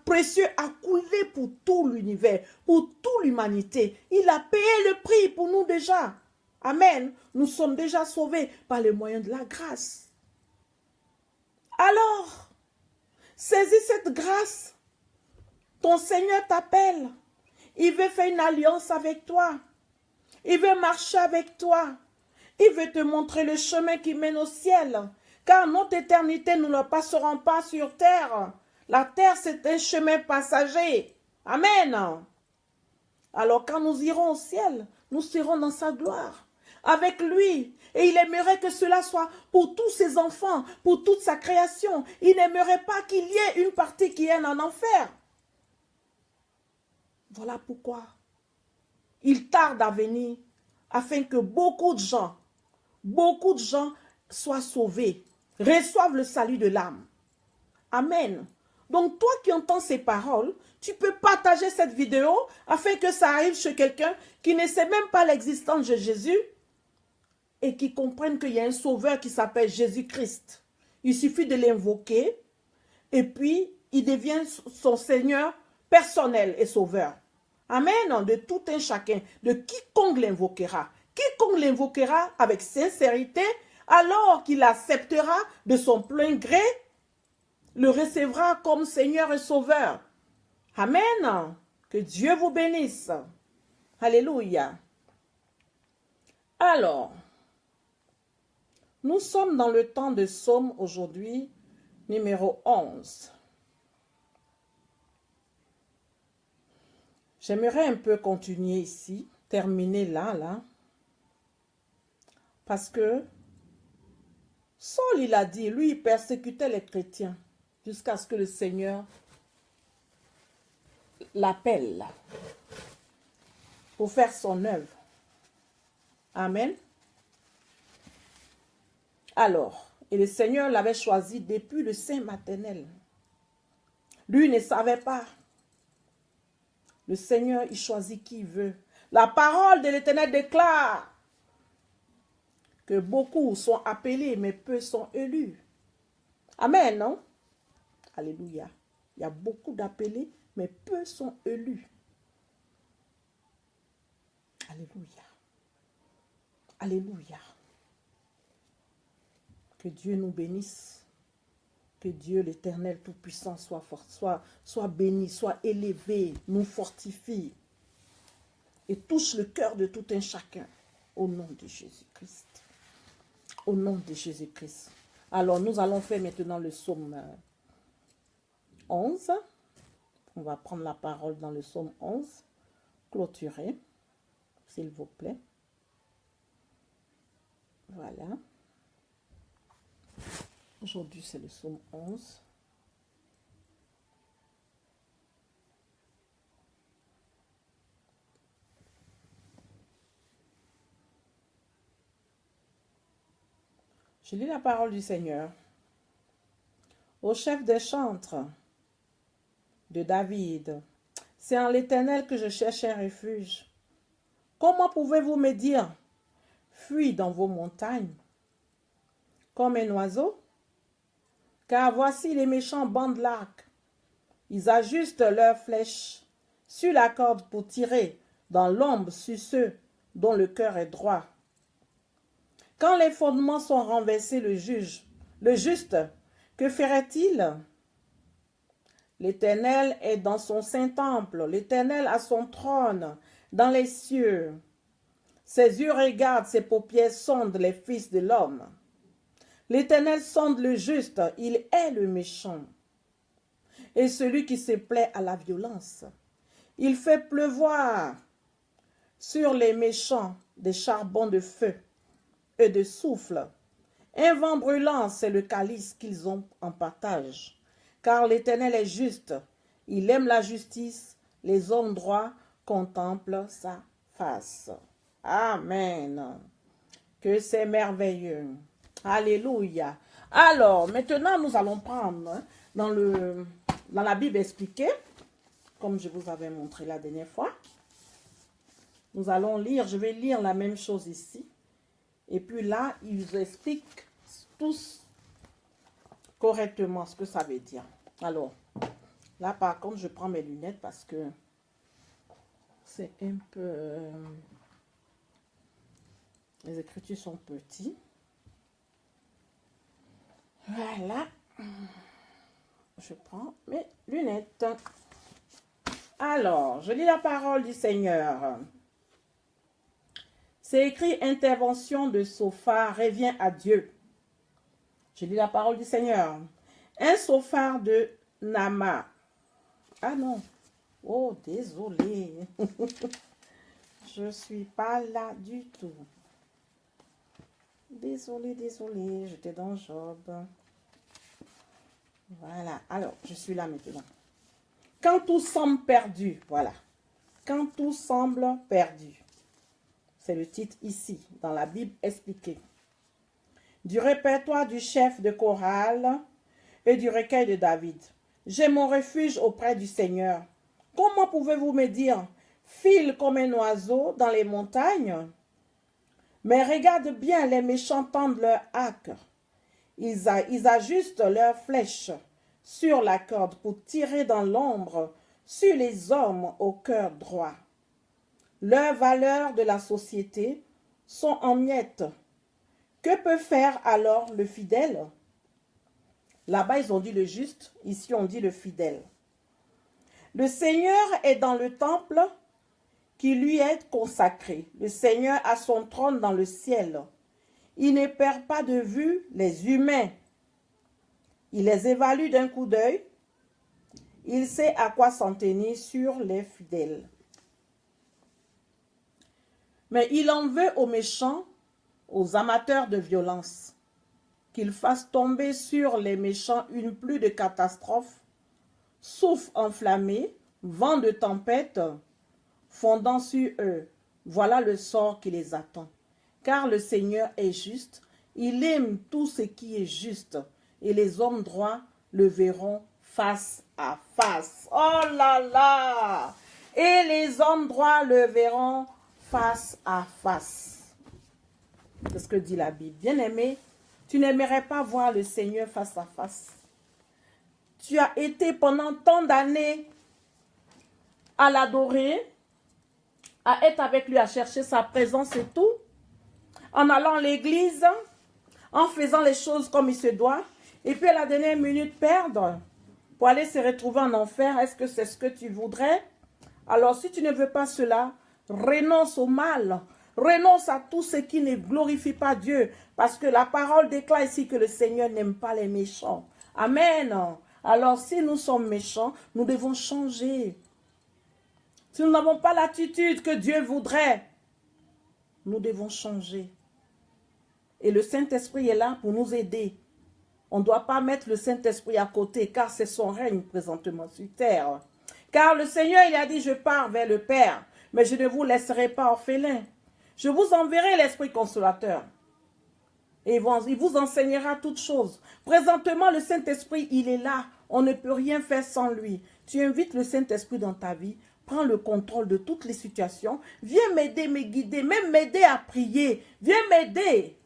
précieux a coulé pour tout l'univers, pour toute l'humanité. Il a payé le prix pour nous déjà. Amen. Nous sommes déjà sauvés par les moyens de la grâce. Alors, saisis cette grâce. Ton Seigneur t'appelle. Il veut faire une alliance avec toi. Il veut marcher avec toi. Il veut te montrer le chemin qui mène au ciel. Car notre éternité, nous ne la passerons pas sur terre. La terre, c'est un chemin passager. Amen. Alors quand nous irons au ciel, nous serons dans sa gloire. Avec lui. Et il aimerait que cela soit pour tous ses enfants, pour toute sa création. Il n'aimerait pas qu'il y ait une partie qui est en enfer. Voilà pourquoi il tarde à venir afin que beaucoup de gens soient sauvés, reçoivent le salut de l'âme. Amen. Donc toi qui entends ces paroles, tu peux partager cette vidéo afin que ça arrive chez quelqu'un qui ne sait même pas l'existence de Jésus et qui comprenne qu'il y a un sauveur qui s'appelle Jésus-Christ. Il suffit de l'invoquer et puis il devient son Seigneur personnel et sauveur. Amen, de tout un chacun, de quiconque l'invoquera. Quiconque l'invoquera avec sincérité, alors qu'il acceptera de son plein gré, le recevra comme Seigneur et Sauveur. Amen. Que Dieu vous bénisse. Alléluia. Alors, nous sommes dans le temps de Psaume aujourd'hui, numéro 11. J'aimerais un peu continuer ici, terminer là. Parce que Saul, il a dit, lui, il persécutait les chrétiens jusqu'à ce que le Seigneur l'appelle pour faire son œuvre. Amen. Alors, et le Seigneur l'avait choisi depuis le sein maternel. Lui ne savait pas. Le Seigneur, il choisit qui il veut. La parole de l'Éternel déclare que beaucoup sont appelés, mais peu sont élus. Amen, non? Alléluia. Il y a beaucoup d'appelés, mais peu sont élus. Alléluia. Alléluia. Que Dieu nous bénisse. Que Dieu l'Éternel Tout-Puissant soit fort, soit béni, soit élevé, nous fortifie et touche le cœur de tout un chacun au nom de Jésus-Christ. Au nom de Jésus-Christ. Alors, nous allons faire maintenant le psaume 11. On va prendre la parole dans le psaume 11. Clôturer, s'il vous plaît. Voilà. Aujourd'hui, c'est le psaume 11. Je lis la parole du Seigneur. Au chef des chantres de David, c'est en l'Éternel que je cherche un refuge. Comment pouvez-vous me dire, fuis dans vos montagnes, comme un oiseau? Car voici les méchants bandent l'arc. Ils ajustent leurs flèches sur la corde pour tirer dans l'ombre sur ceux dont le cœur est droit. Quand les fondements sont renversés, le juste, que ferait-il? L'Éternel est dans son saint temple, l'Éternel a son trône dans les cieux. Ses yeux regardent, ses paupières sondent les fils de l'homme. L'Éternel sonde le juste, il est le méchant, et celui qui se plaît à la violence. Il fait pleuvoir sur les méchants des charbons de feu et de souffle. Un vent brûlant, c'est le calice qu'ils ont en partage. Car l'Éternel est juste, il aime la justice, les hommes droits contemplent sa face. Amen. Que c'est merveilleux. Alléluia. Alors, maintenant, nous allons prendre dans la Bible expliquée, comme je vous avais montré la dernière fois. Nous allons lire, je vais lire la même chose ici. Et puis là, ils vous expliquent tous correctement ce que ça veut dire. Alors, là par contre, je prends mes lunettes parce que c'est un peu... les écritures sont petites. Voilà. Je prends mes lunettes. Alors, je lis la parole du Seigneur. C'est écrit, intervention de Sophar revient à Dieu. Je lis la parole du Seigneur. Un Sophar de Nama. Ah non. Oh, désolé. Je ne suis pas là du tout. Désolé, j'étais dans Job. Voilà. Alors, je suis là maintenant. Quand tout semble perdu, voilà. Quand tout semble perdu. C'est le titre ici, dans la Bible expliquée. Du répertoire du chef de chorale et du recueil de David. J'ai mon refuge auprès du Seigneur. Comment pouvez-vous me dire, file comme un oiseau dans les montagnes? Mais regarde bien, les méchants tendent leur arc. Ils ajustent leurs flèches sur la corde pour tirer dans l'ombre sur les hommes au cœur droit. Leurs valeurs de la société sont en miettes. Que peut faire alors le fidèle? Là-bas, ils ont dit le juste, ici on dit le fidèle. Le Seigneur est dans le temple qui lui est consacré. Le Seigneur a son trône dans le ciel. Il ne perd pas de vue les humains. Il les évalue d'un coup d'œil. Il sait à quoi s'en tenir sur les fidèles. Mais il en veut aux méchants, aux amateurs de violence, qu'ils fassent tomber sur les méchants une pluie de catastrophes, souffle enflammé, vent de tempête, fondant sur eux. Voilà le sort qui les attend. Car le Seigneur est juste, il aime tout ce qui est juste, et les hommes droits le verront face à face. Oh là là! Et les hommes droits le verront face à face. C'est ce que dit la Bible. Bien-aimé, tu n'aimerais pas voir le Seigneur face à face. Tu as été pendant tant d'années à l'adorer, à être avec lui, à chercher sa présence et tout, en allant à l'église, en faisant les choses comme il se doit, et puis à la dernière minute perdre pour aller se retrouver en enfer. Est-ce que c'est ce que tu voudrais? Alors si tu ne veux pas cela, renonce au mal, Renonce à tout ce qui ne glorifie pas Dieu. Parce que la parole déclare ici que le Seigneur n'aime pas les méchants. Amen. Alors si nous sommes méchants, nous devons changer. Si nous n'avons pas l'attitude que Dieu voudrait, nous devons changer. Et le Saint-Esprit est là pour nous aider. On ne doit pas mettre le Saint-Esprit à côté, car c'est son règne présentement sur terre. Car le Seigneur, il a dit, je pars vers le Père, mais je ne vous laisserai pas orphelins. Je vous enverrai l'Esprit consolateur. Et il vous enseignera toutes choses. Présentement, le Saint-Esprit, il est là. On ne peut rien faire sans lui. Tu invites le Saint-Esprit dans ta vie. Prends le contrôle de toutes les situations. Viens m'aider, me guider, même m'aider à prier. Viens m'aider.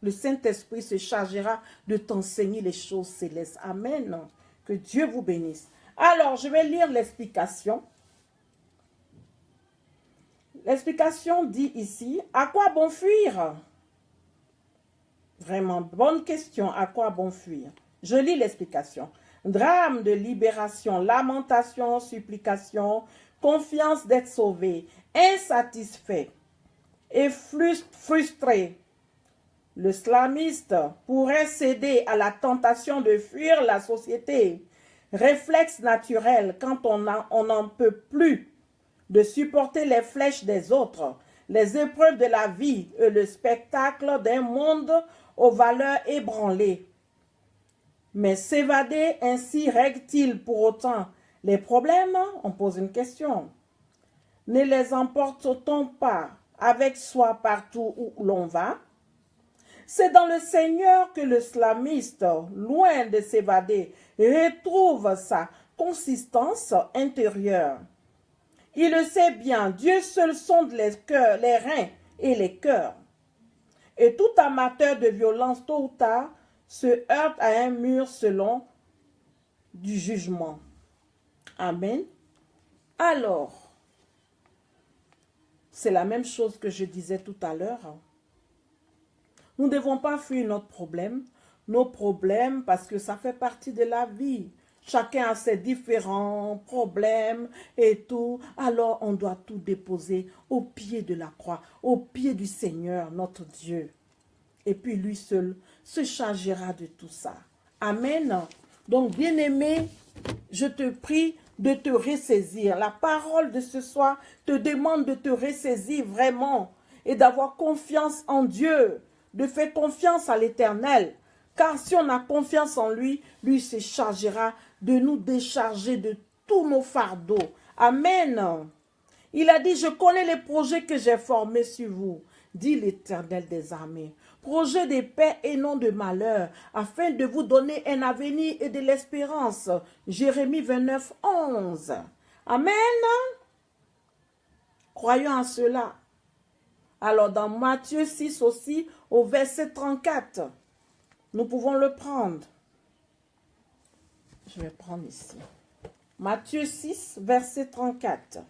Le Saint-Esprit se chargera de t'enseigner les choses célestes. Amen. Que Dieu vous bénisse. Alors, je vais lire l'explication. L'explication dit ici, à quoi bon fuir? Vraiment, bonne question, à quoi bon fuir? Je lis l'explication. Drame de libération, lamentation, supplication, confiance d'être sauvé, insatisfait et frustré. Le slamiste pourrait céder à la tentation de fuir la société. Réflexe naturel quand on n'en peut plus de supporter les flèches des autres, les épreuves de la vie et le spectacle d'un monde aux valeurs ébranlées. Mais s'évader ainsi règle-t-il pour autant les problèmes? On pose une question. Ne les emporte-t-on pas avec soi partout où l'on va? C'est dans le Seigneur que le slamiste, loin de s'évader, retrouve sa consistance intérieure. Il le sait bien, Dieu seul sonde les cœurs, les reins et les cœurs. Et tout amateur de violence, tôt ou tard, se heurte à un mur selon du jugement. Amen. Alors, c'est la même chose que je disais tout à l'heure. Nous ne devons pas fuir nos problèmes parce que ça fait partie de la vie. Chacun a ses différents problèmes et tout. Alors, on doit tout déposer au pied de la croix, au pied du Seigneur, notre Dieu. Et puis, lui seul se chargera de tout ça. Amen. Donc, bien-aimé, je te prie de te ressaisir. La parole de ce soir te demande de te ressaisir vraiment et d'avoir confiance en Dieu, de faire confiance à l'Éternel. Car si on a confiance en lui, lui se chargera de nous décharger de tous nos fardeaux. Amen. Il a dit, je connais les projets que j'ai formés sur vous, dit l'Éternel des armées. Projets de paix et non de malheur, afin de vous donner un avenir et de l'espérance. Jérémie 29, 11. Amen. Croyons à cela. Alors dans Matthieu 6 aussi, au verset 34, nous pouvons le prendre. Je vais prendre ici. Matthieu 6, verset 34.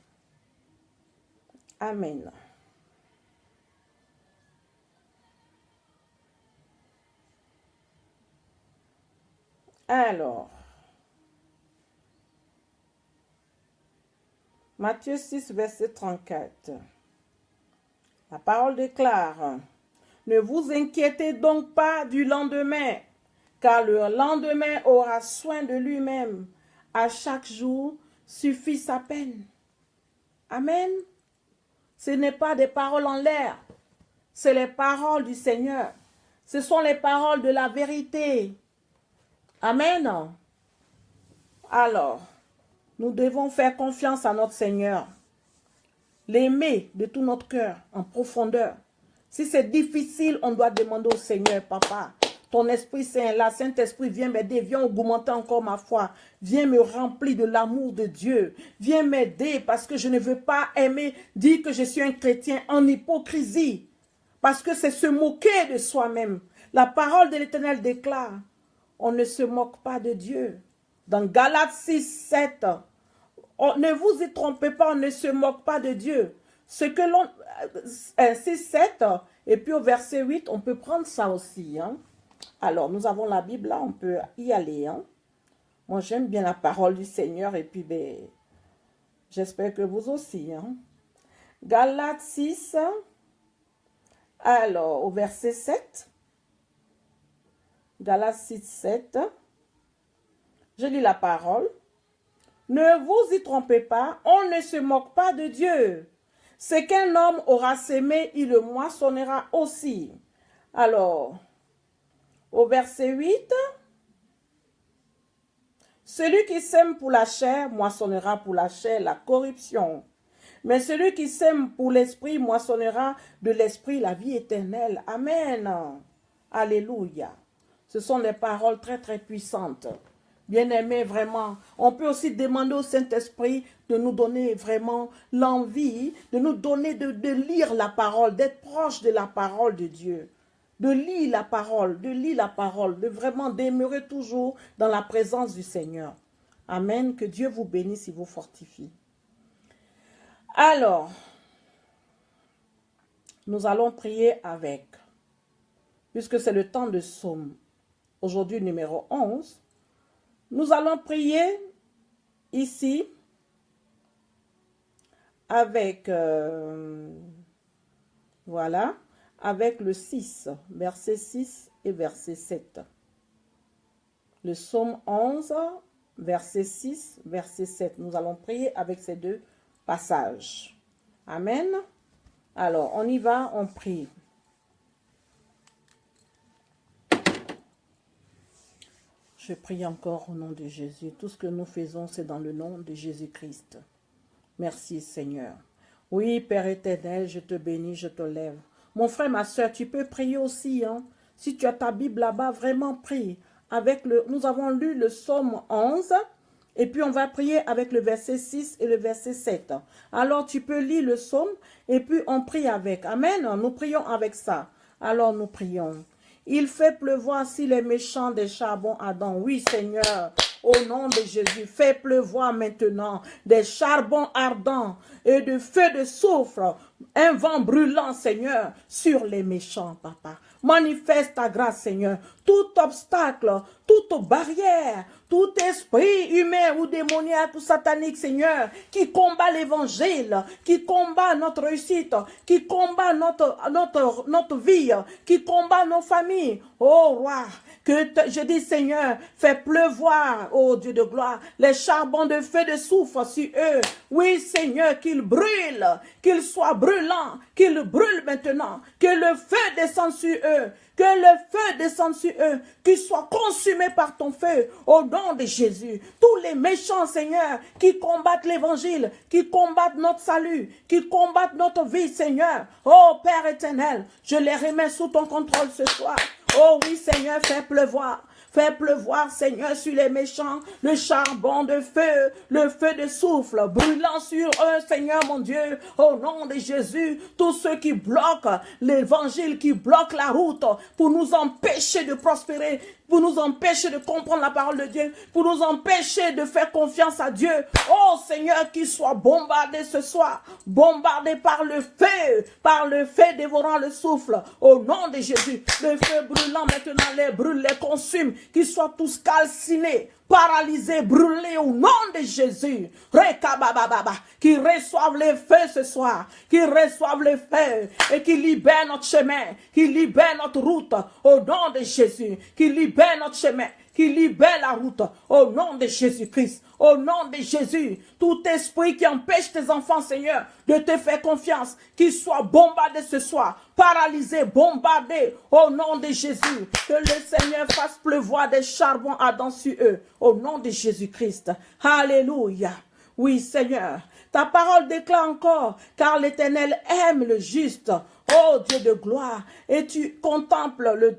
Amen. Alors, Matthieu 6, verset 34. La parole déclare, « Ne vous inquiétez donc pas du lendemain, car le lendemain aura soin de lui-même. À chaque jour suffit sa peine. » Amen. Ce n'est pas des paroles en l'air, c'est les paroles du Seigneur. Ce sont les paroles de la vérité. Amen. Alors, nous devons faire confiance à notre Seigneur. L'aimer de tout notre cœur, en profondeur. Si c'est difficile, on doit demander au Seigneur, papa, ton Esprit Saint, là, Saint-Esprit, viens m'aider, viens augmenter encore ma foi. Viens me remplir de l'amour de Dieu. Viens m'aider parce que je ne veux pas aimer, dire que je suis un chrétien en hypocrisie. Parce que c'est se moquer de soi-même. La parole de l'Éternel déclare, on ne se moque pas de Dieu. Dans Galates 6, 7, ne vous y trompez pas, on ne se moque pas de Dieu. Ce que l'on... 6, 7, et puis au verset 8, on peut prendre ça aussi. Hein. Alors, nous avons la Bible là, on peut y aller. Hein. Moi, j'aime bien la parole du Seigneur et puis, ben, j'espère que vous aussi. Hein. Galates 6, Alors, au verset 7, Galates 6, 7, je lis la parole. Ne vous y trompez pas, on ne se moque pas de Dieu. Ce qu'un homme aura sémé, il le moissonnera aussi. Alors, au verset 8, celui qui sème pour la chair moissonnera pour la chair la corruption. Mais celui qui sème pour l'esprit moissonnera de l'esprit la vie éternelle. Amen. Alléluia. Ce sont des paroles très très puissantes. Bien-aimés, vraiment, on peut aussi demander au Saint-Esprit de nous donner vraiment l'envie, de nous donner de lire la parole, d'être proche de la parole de Dieu. De lire la parole, de vraiment demeurer toujours dans la présence du Seigneur. Amen. Que Dieu vous bénisse et vous fortifie. Alors, nous allons prier avec, puisque c'est le temps de Psaume, aujourd'hui numéro 11, nous allons prier ici avec, voilà, avec le 6, verset 6 et verset 7. Le Psaume 11, verset 6, verset 7. Nous allons prier avec ces deux passages. Amen. Alors, on y va, on prie. Je prie encore au nom de Jésus. Tout ce que nous faisons, c'est dans le nom de Jésus-Christ. Merci Seigneur. Oui, Père éternel, je te bénis, je te lève. Mon frère, ma soeur, tu peux prier aussi. Hein? Si tu as ta Bible là-bas, vraiment prie. Nous avons lu le Psaume 11 et puis on va prier avec le verset 6 et le verset 7. Alors tu peux lire le Psaume et puis on prie avec. Amen. Nous prions avec ça. Alors nous prions. Il fait pleuvoir si les méchants des charbons ardents. Oui, Seigneur, au nom de Jésus, fais pleuvoir maintenant des charbons ardents et de feu de soufre, un vent brûlant, Seigneur, sur les méchants, Papa. Manifeste ta grâce, Seigneur. Tout obstacle, toute barrière, tout esprit humain ou démoniaque ou satanique, Seigneur, qui combat l'évangile, qui combat notre réussite, qui combat notre vie, qui combat nos familles. Oh roi, je dis, Seigneur, fais pleuvoir, oh Dieu de gloire, les charbons de feu de soufre sur eux. Oui, Seigneur, qu'ils brûlent, qu'ils soient brûlants, qu'ils brûlent maintenant, que le feu descende sur eux. Que le feu descende sur eux, qu'ils soient consumés par ton feu, au nom de Jésus. Tous les méchants, Seigneur, qui combattent l'évangile, qui combattent notre salut, qui combattent notre vie, Seigneur. Oh Père éternel, je les remets sous ton contrôle ce soir. Oh oui, Seigneur, fais pleuvoir. Fais pleuvoir, Seigneur, sur les méchants, le charbon de feu, le feu de souffle, brûlant sur eux, Seigneur mon Dieu, au nom de Jésus, tous ceux qui bloquent l'évangile, qui bloquent la route pour nous empêcher de prospérer, pour nous empêcher de comprendre la parole de Dieu, pour nous empêcher de faire confiance à Dieu. Oh Seigneur, qu'ils soient bombardés ce soir, bombardés par le feu dévorant le souffle, au nom de Jésus. Le feu brûlant maintenant les brûle, les consume, qu'ils soient tous calcinés, paralysés, brûlés au nom de Jésus. Qu'ils reçoivent les feux ce soir, qu'ils reçoivent les feux et qu'ils libèrent notre chemin, qu'ils libèrent notre route au nom de Jésus, qu'ils libèrent notre chemin, qu'ils libèrent la route au nom de Jésus-Christ. Au nom de Jésus, tout esprit qui empêche tes enfants, Seigneur, de te faire confiance, qu'ils soient bombardés ce soir, paralysés, bombardés, au nom de Jésus. Que le Seigneur fasse pleuvoir des charbons ardents sur eux, au nom de Jésus-Christ. Alléluia. Oui, Seigneur, ta parole déclare encore, car l'Éternel aime le juste. Oh Dieu de gloire, et tu contemples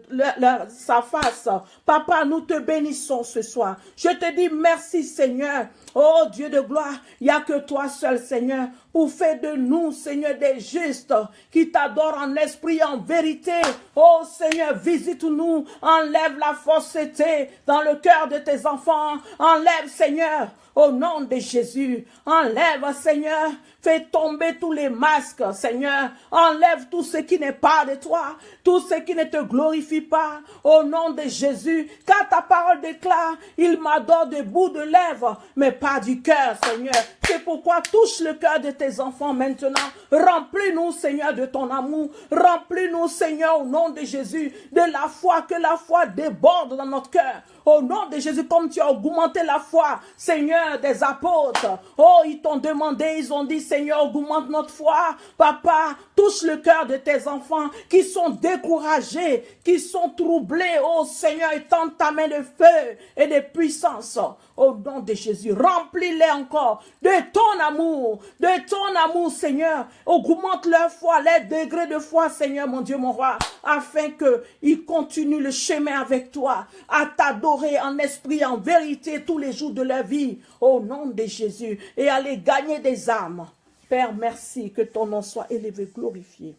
sa face. Papa, nous te bénissons ce soir. Je te dis merci Seigneur. Oh Dieu de gloire, il n'y a que toi seul Seigneur pour faire de nous Seigneur des justes qui t'adorent en esprit et en vérité. Oh Seigneur, visite-nous, enlève la fausseté dans le cœur de tes enfants. Enlève Seigneur, au nom de Jésus, enlève Seigneur, fais tomber tous les masques Seigneur, enlève tout tout ce qui n'est pas de toi, tout ce qui ne te glorifie pas, au nom de Jésus, car ta parole déclare, il m'adore de bout de lèvres, mais pas du cœur, Seigneur. C'est pourquoi touche le cœur de tes enfants maintenant, remplis-nous, Seigneur, de ton amour, remplis-nous, Seigneur, au nom de Jésus, de la foi, que la foi déborde dans notre cœur, au nom de Jésus, comme tu as augmenté la foi, Seigneur, des apôtres. Oh, ils t'ont demandé, ils ont dit, Seigneur, augmente notre foi. Papa, touche le cœur de tes enfants qui sont découragés, qui sont troublés. Oh, Seigneur, étends ta main de feu et de puissance. Au nom de Jésus, remplis-les encore de ton amour, Seigneur. Augmente leur foi, les degrés de foi, Seigneur, mon Dieu, mon roi, afin qu'ils continuent le chemin avec toi, à t'adorer en esprit, en vérité, tous les jours de leur vie, au nom de Jésus, et à les gagner des âmes. Père, merci, que ton nom soit élevé, glorifié.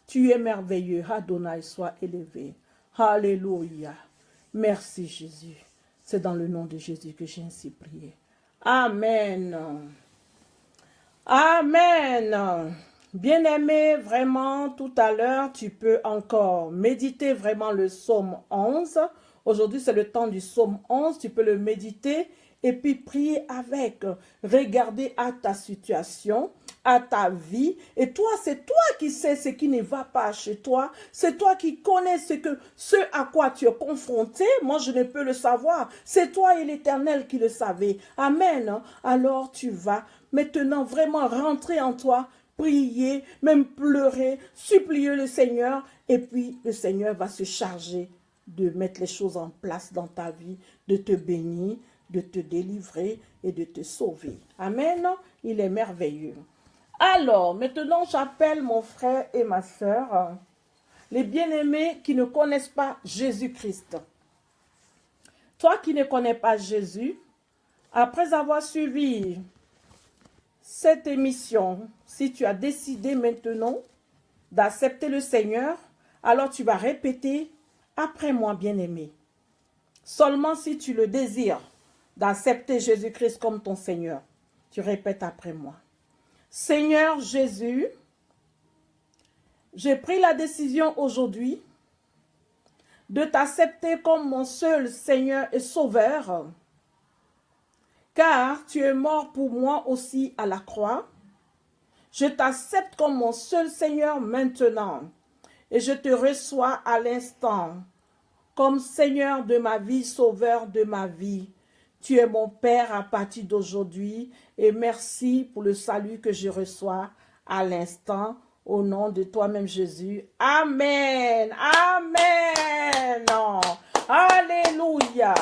Tu es merveilleux, Adonai, sois élevé. Alléluia. Merci, Jésus. C'est dans le nom de Jésus que j'ai ainsi prié. Amen. Amen. Bien-aimé, vraiment, tout à l'heure, tu peux encore méditer vraiment le psaume 11. Aujourd'hui, c'est le temps du psaume 11. Tu peux le méditer et puis prier avec. Regarder à ta situation, à ta vie. Et toi, c'est toi qui sais ce qui ne va pas chez toi. C'est toi qui connais ce à quoi tu es confronté. Moi, je ne peux le savoir. C'est toi et l'Éternel qui le savez. Amen. Alors, tu vas maintenant vraiment rentrer en toi, prier, même pleurer, supplier le Seigneur. Et puis, le Seigneur va se charger de mettre les choses en place dans ta vie, de te bénir, de te délivrer et de te sauver. Amen. Il est merveilleux. Alors, maintenant, j'appelle mon frère et ma sœur, les bien-aimés qui ne connaissent pas Jésus-Christ. Toi qui ne connais pas Jésus, après avoir suivi cette émission, si tu as décidé maintenant d'accepter le Seigneur, alors tu vas répéter après moi, bien-aimé. Seulement si tu le désires d'accepter Jésus-Christ comme ton Seigneur, tu répètes après moi. Seigneur Jésus, j'ai pris la décision aujourd'hui de t'accepter comme mon seul Seigneur et Sauveur, car tu es mort pour moi aussi à la croix. Je t'accepte comme mon seul Seigneur maintenant et je te reçois à l'instant comme Seigneur de ma vie, Sauveur de ma vie. Tu es mon Père à partir d'aujourd'hui et merci pour le salut que je reçois à l'instant au nom de toi-même Jésus. Amen. Amen. Alléluia.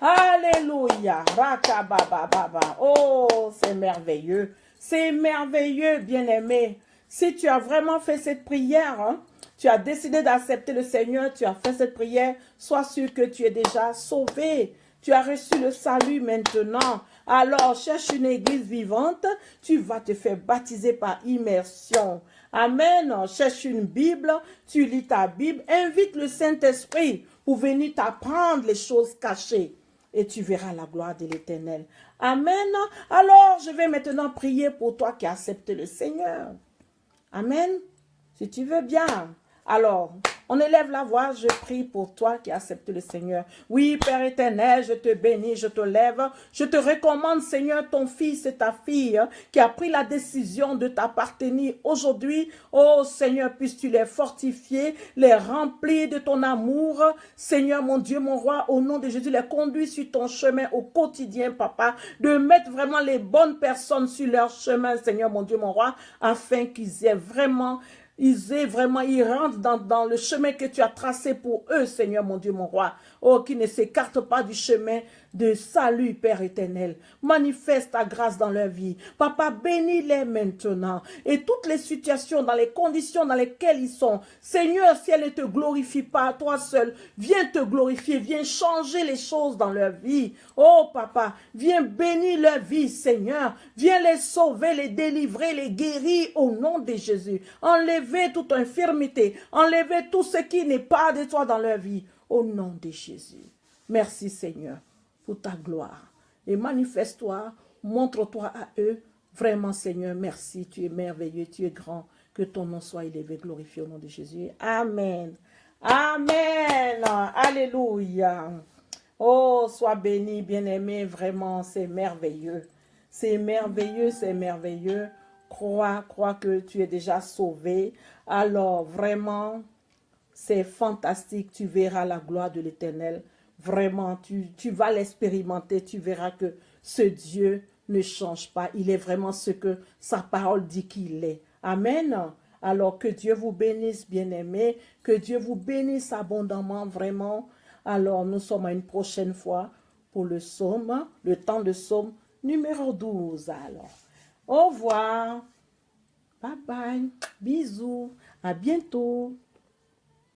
Alléluia. Rakabababa. Oh, c'est merveilleux. C'est merveilleux, bien-aimé. Si tu as vraiment fait cette prière, tu as décidé d'accepter le Seigneur, tu as fait cette prière, sois sûr que tu es déjà sauvé. Tu as reçu le salut maintenant. Alors, cherche une église vivante, tu vas te faire baptiser par immersion. Amen. Cherche une Bible, tu lis ta Bible, invite le Saint-Esprit pour venir t'apprendre les choses cachées. Et tu verras la gloire de l'Éternel. Amen. Alors, je vais maintenant prier pour toi qui as accepté le Seigneur. Amen. Si tu veux bien. Alors, on élève la voix, je prie pour toi qui acceptes le Seigneur. Oui, Père éternel, je te bénis, je te lève. Je te recommande, Seigneur, ton fils et ta fille qui a pris la décision de t'appartenir aujourd'hui. Oh Seigneur, puisses-tu les fortifier, les remplir de ton amour. Seigneur, mon Dieu, mon roi, au nom de Jésus, les conduis sur ton chemin au quotidien, papa. De mettre vraiment les bonnes personnes sur leur chemin, Seigneur, mon Dieu, mon roi, afin qu'ils aient vraiment... ils rentrent dans le chemin que tu as tracé pour eux, Seigneur, mon Dieu, mon roi. Oh, qui ne s'écartent pas du chemin de salut, Père éternel. Manifeste ta grâce dans leur vie. Papa, bénis-les maintenant. Et toutes les situations, dans les conditions dans lesquelles ils sont. Seigneur, si elles ne te glorifient pas, toi seul, viens te glorifier, viens changer les choses dans leur vie. Oh, Papa, viens bénir leur vie, Seigneur. Viens les sauver, les délivrer, les guérir au nom de Jésus. Enlever toute infirmité, enlever tout ce qui n'est pas de toi dans leur vie. Au nom de Jésus. Merci Seigneur pour ta gloire. Et manifeste-toi, montre-toi à eux. Vraiment Seigneur, merci. Tu es merveilleux, tu es grand. Que ton nom soit élevé, glorifié au nom de Jésus. Amen. Amen. Alléluia. Oh, sois béni, bien-aimé. Vraiment, c'est merveilleux. C'est merveilleux, c'est merveilleux. Crois que tu es déjà sauvé. Alors, vraiment, c'est fantastique. Tu verras la gloire de l'Éternel. Vraiment, tu vas l'expérimenter. Tu verras que ce Dieu ne change pas. Il est vraiment ce que sa parole dit qu'il est. Amen. Alors que Dieu vous bénisse, bien-aimés. Que Dieu vous bénisse abondamment, vraiment. Alors, nous sommes à une prochaine fois pour le psaume, le temps de psaume numéro 12. Alors, au revoir. Bye bye. Bisous. À bientôt.